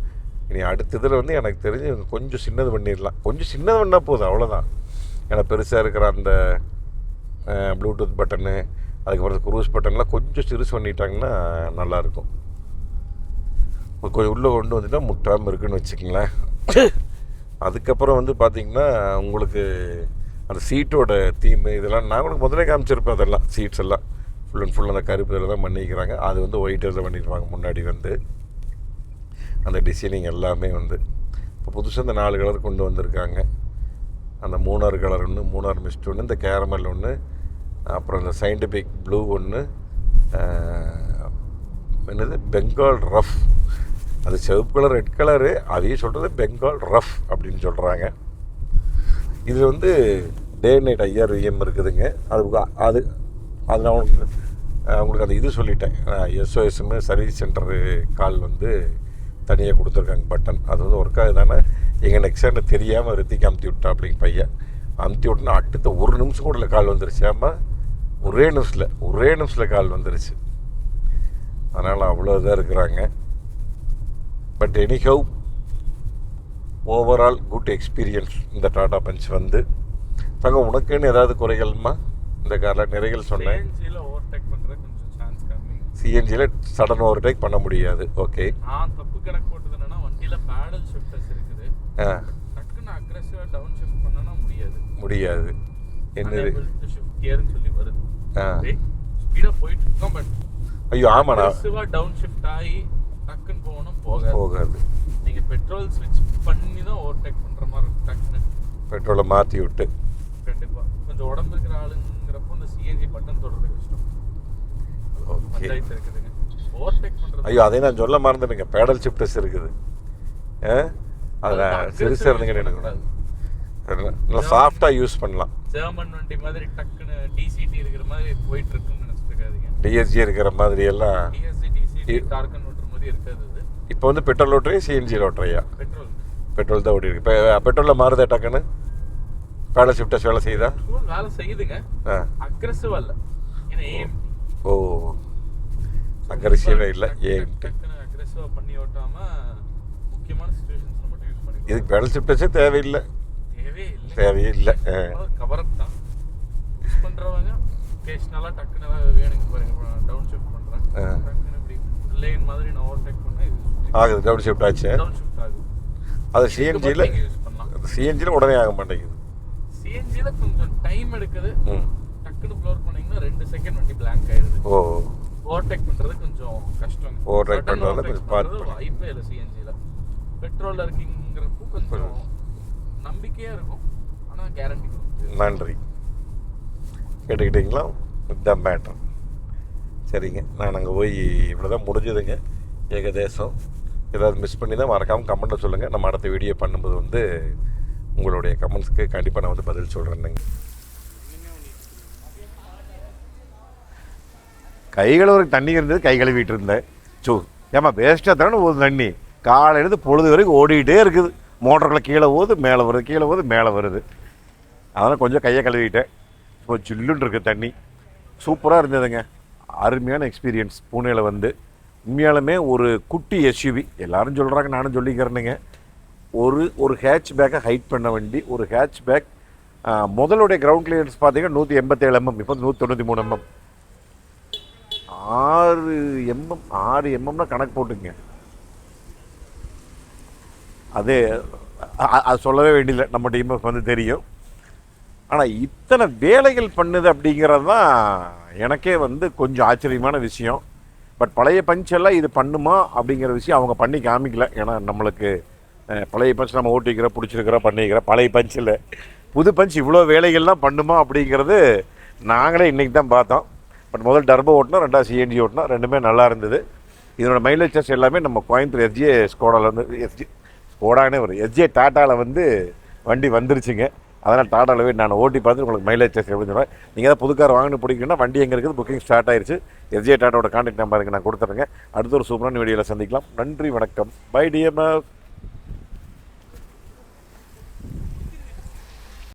இனி அடுத்த இதில் வந்து எனக்கு தெரிஞ்சு கொஞ்சம் சின்னது பண்ணிடலாம். கொஞ்சம் சின்னது பண்ணால் போதும், அவ்வளோதான். ஏன்னா பெருசாக இருக்கிற அந்த ப்ளூடூத் பட்டனு, அதுக்கப்புறம் குரூஸ் பட்டன்லாம் கொஞ்சம் சிறுசு பண்ணிட்டாங்கன்னா நல்லாயிருக்கும். கொஞ்சம் உள்ளே கொண்டு வந்துட்டால் முட்டாமல் இருக்குன்னு வச்சுக்கங்களேன். அதுக்கப்புறம் வந்து பார்த்திங்கன்னா உங்களுக்கு அந்த சீட்டோட தீம் இதெல்லாம் நான் உங்களுக்கு முதலே காமிச்சிருப்பேன். அதெல்லாம் சீட்ஸ் எல்லாம் ஃபுல் அண்ட் ஃபுல் அந்த கருப்பு இதில் தான் பண்ணிக்கிறாங்க. அது வந்து ஒயிட் இதில் பண்ணியிருப்பாங்க. முன்னாடி வந்து அந்த டிசைனிங் எல்லாமே வந்து இப்போ புதுசாக இந்த 4 கலர் கொண்டு வந்திருக்காங்க. அந்த மூணார் கலர் ஒன்று, மூணார் மிஸ்ட் ஒன்று, இந்த கேரமல் ஒன்று, அப்புறம் இந்த சயின்டிஃபிக் ப்ளூ ஒன்று, என்னது பெங்கால் ரஃப். அது சிவப்பு கலர், ரெட் கலரு, அதையும் சொல்கிறது பெங்கால் ரஃப் அப்படின்னு சொல்கிறாங்க. இது வந்து டே நைட் IRVM இருக்குதுங்க. அது நான் உங்களுக்கு அந்த இது சொல்லிட்டேன். SOSமு சர்வீஸ் சென்டரு கால் வந்து தனியாக கொடுத்துருக்காங்க பட்டன். அது வந்து ஒர்க் ஆகுதானே எங்கள் நெக்ஸ்ட் தெரியாமல் ரித்திக்கு அமுத்தி விட்டா அப்படிங்க பையன். அமுத்தி விட்டுனா அடுத்த 1 நிமிஷம் கூட கால் வந்துருச்சு. ஆமாம், ஒரே நிமிஷத்தில் கால் வந்துருச்சு. அதனால் அவ்வளோ இதாக இருக்கிறாங்க. But anyhow overall good experience இந்த டாடா பஞ்ச் வந்து. தங்க உனக்குன்னு ஏதாவது குறைகள்மா இந்த காரில்? நிறைகள் சொன்னேன். சிஎன்ஜியில் சடன் ஓவர்டேக் பண்ண முடியாது. ஓகே. நான் தப்பு கணக்கு போட்டது என்னன்னா வண்டியில பேடல் ஷிஃப்டர்ஸ் இருக்குது. டக்குன்னு அக்ரெசிவா டவுன் ஷிஃப்ட் பண்ணனா முடியாது. என்னது ஷிஃப்ட் கியர்னு சொல்லி வருது. ஸ்பீடா போயிட்டு இருக்கோம். பட் ஐயோ ஆமாண்ணா, அக்ரெசிவா டவுன் ஷிஃப்ட் ஆகி டக்குன்னு போகணும் போகாது. நீங்க பெட்ரோல் ஸ்விட்ச் பண்ணி தான் ஓவர்டேக் பண்ற மாதிரி இருக்கு. டக்குன்னு பெட்ரோலை மாற்றி விட்டு கண்டிப்பா கொஞ்சம் உடம்பு இருக்கிற ஆளுங்கிறப்போ இந்த சிஎன்ஜி பட்டன் தொடுறது கஷ்டம். பஞ்சாயத்து இருக்குதுங்க ஓவர்டேக் பண்றது. ஐயோ அதை நான் சொல்ல மறந்துடுங்க, பேடல் ஷிஃப்டர்ஸ் இருக்குது. அதில் சிறுசு இருந்துங்க எடுக்கக்கூடாது. நல்லா சாஃப்டாக யூஸ் பண்ணலாம். ஜெர்மன் வண்டி மாதிரி டக்குன்னு டிசிடி இருக்கிற மாதிரி போயிட்டு இருக்குன்னு நினைச்சிட்டு இருக்காதீங்க. டிஎஸ்ஜி இருக்கிற மாதிரி எல்லாம் டிசிடி டார்கன் ஓட்டுற மாதிரி இருக்காது. அது இப்போ வந்து பெட்ரோல் ஓட்டுறையா சிஎன்ஜி ஓட்டுறையா? பெட்ரோல் தான் ஓடி இருக்கு. இப்போ பெட்ரோலில் மாறுதா டக்குன்னு பேடல் ஷிஃப்டர்ஸ் வேலை செய்யுதா? வேலை செய்யுதுங்க. அக்ரெசிவா இல்லை. ஏன்னா ஏஎம்டி. ஓ அக்ரெசிவாக இல்லை, ஏஎம்டி. டக்குன்னு அக்ரெசிவா பண்ணி ஓட்டாம முக்கியமான சிச்சுவேஷன்ஸ்ல மட்டும் யூஸ் பண்ணிக்கலாம். இதுக்கு பேடல் ஷிஃப்டர்ஸே தேவையில்லை. தேவையே இல்லை. கவரப் தான் யூஸ் பண்றவங்க கேஷ்னலா டக்குன்னு வேணுங்க பாருங்க டவுன் ஷிஃப்ட் பண்றேன். டக்குன்னு இப்படி லேன் மாதிரி நான் ஓவர்டேக் பண்ணா இது ஆகுது. டவுன் ஷிஃப்ட் ஆச்சு. டவுன் ஷிஃப்ட் ஆகுது. அது சிஎன்ஜியில் யூஸ் பண்ணலாம். சிஎன்ஜியில் உடனே ஆக மாட்டேங்குது. சிஎன்ஜில கொஞ்சம் டைம் எடுக்குது. டக்குன்னு ப்ளோர் பண்ணீங்கன்னா 2 செகண்ட் வண்டி blank ஆயிடுது. ஓவர்டேக் பண்றது கொஞ்சம் கஷ்டம். ஓவர்டேக் பண்றது கொஞ்சம் பார்த்து வாய்ப்பே இல்லை சிஎன்ஜில. பெட்ரோல்ல இருக்கீங்கிறப்போ கொஞ்சம் நம்பிக்கையா இருக்கும். ஆனா கேரண்டி கொடுக்கும். நன்றி. கேட்டுக்கிட்டீங்களா? இதுதான் மேட்டர். சரிங்க, நான் அங்கே போய் இவ்வளோதான் முடிஞ்சதுங்க ஏகதேசம். ஏதாவது மிஸ் பண்ணி தான் மறக்காமல் கமெண்ட்டில் சொல்லுங்கள். நம்ம அடுத்த வீடியோ பண்ணும்போது வந்து உங்களுடைய கமெண்ட்ஸ்க்கு கண்டிப்பாக நான் வந்து பதில் சொல்கிறேன்னுங்க. கை கழுவுறதுக்கு தண்ணி இருந்தது, கை கழுவிட்டு இருந்தேன். ஏமா வேஸ்ட்டாக தானே போகுது தண்ணி. காலையிலேருந்து பொழுது வரைக்கும் ஓடிக்கிட்டே இருக்குது. மோட்டரில் கீழே போகுது, மேலே வருது, கீழே போகுது, மேலே வருது. அதனால் கொஞ்சம் கையை கழுவிட்டேன். இப்போ சில்லுன்னு இருக்குது தண்ணி. சூப்பராக இருந்ததுங்க. அருமையான எக்ஸ்பீரியன்ஸ். பூனேயில் வந்து உண்மையாலுமே ஒரு குட்டி எஸ்யூவி, எல்லாரும் சொல்கிறாங்க, நானும் சொல்லிக்கிறேனுங்க. ஒரு ஹேட்ச் பேக்கை ஹைட் பண்ண வண்டி. ஒரு ஹேட்ச் பேக் முதலுடைய கிரவுண்ட் கிளியரன்ஸ் பார்த்தீங்கன்னா 187 mm, இப்போ 193 mm. 6 mm கணக்கு போட்டுங்க. அது சொல்லவே வேண்டியதில்லை, நம்ம டீமுக்கு வந்து தெரியும். ஆனால் இத்தனை வேலைகள் பண்ணுது அப்படிங்கிறது தான் எனக்கே வந்து கொஞ்சம் ஆச்சரியமான விஷயம். பட் பழைய பஞ்செல்லாம் இது பண்ணுமா அப்படிங்கிற விஷயம் அவங்க பண்ணி காமிக்கல. ஏன்னா நம்மளுக்கு பழைய பஞ்ச் நம்ம ஓட்டிக்கிறோம், பிடிச்சிருக்கிறோம், பண்ணிக்கிறோம். பழைய பஞ்சில் புது பஞ்ச் இவ்வளோ வேலைகள்லாம் பண்ணுமா அப்படிங்கிறது நாங்களே இன்றைக்கி தான் பார்த்தோம். பட் முதல் டர்போ ஓட்டினோம், ரெண்டாவது சிஎன்ஜி ஓட்டினோம். ரெண்டுமே நல்லா இருந்தது. இதனோட மைலேஜ் டெஸ்ட் எல்லாமே நம்ம கோயம்புத்தூர் எஸ்ஜே ஸ்கோடாவில் வந்து ஸ்கோடானே வரும், எஸ்ஜே டாட்டாவில் வந்து வண்டி வந்துருச்சுங்க. அதனால் டாட்டாவில் நான் ஓட்டி பார்த்து உங்களுக்கு மைலேஜ் டெஸ்ட் எப்படி சொல்லுவேன். நீங்கள் ஏதாவது புது கார் வாங்கணும் பிடிக்குன்னா வண்டி எங்கே இருக்குது, புக்கிங் ஸ்டார்ட் ஆயிடுச்சு. எஸ்ஜே டாட்டாவோட கான்டாக்ட் நம்பருக்கு நான் கொடுத்துருங்க. அடுத்த ஒரு சூப்பரான வீடியோவில் சந்திக்கலாம். நன்றி, வணக்கம். Bye TMF.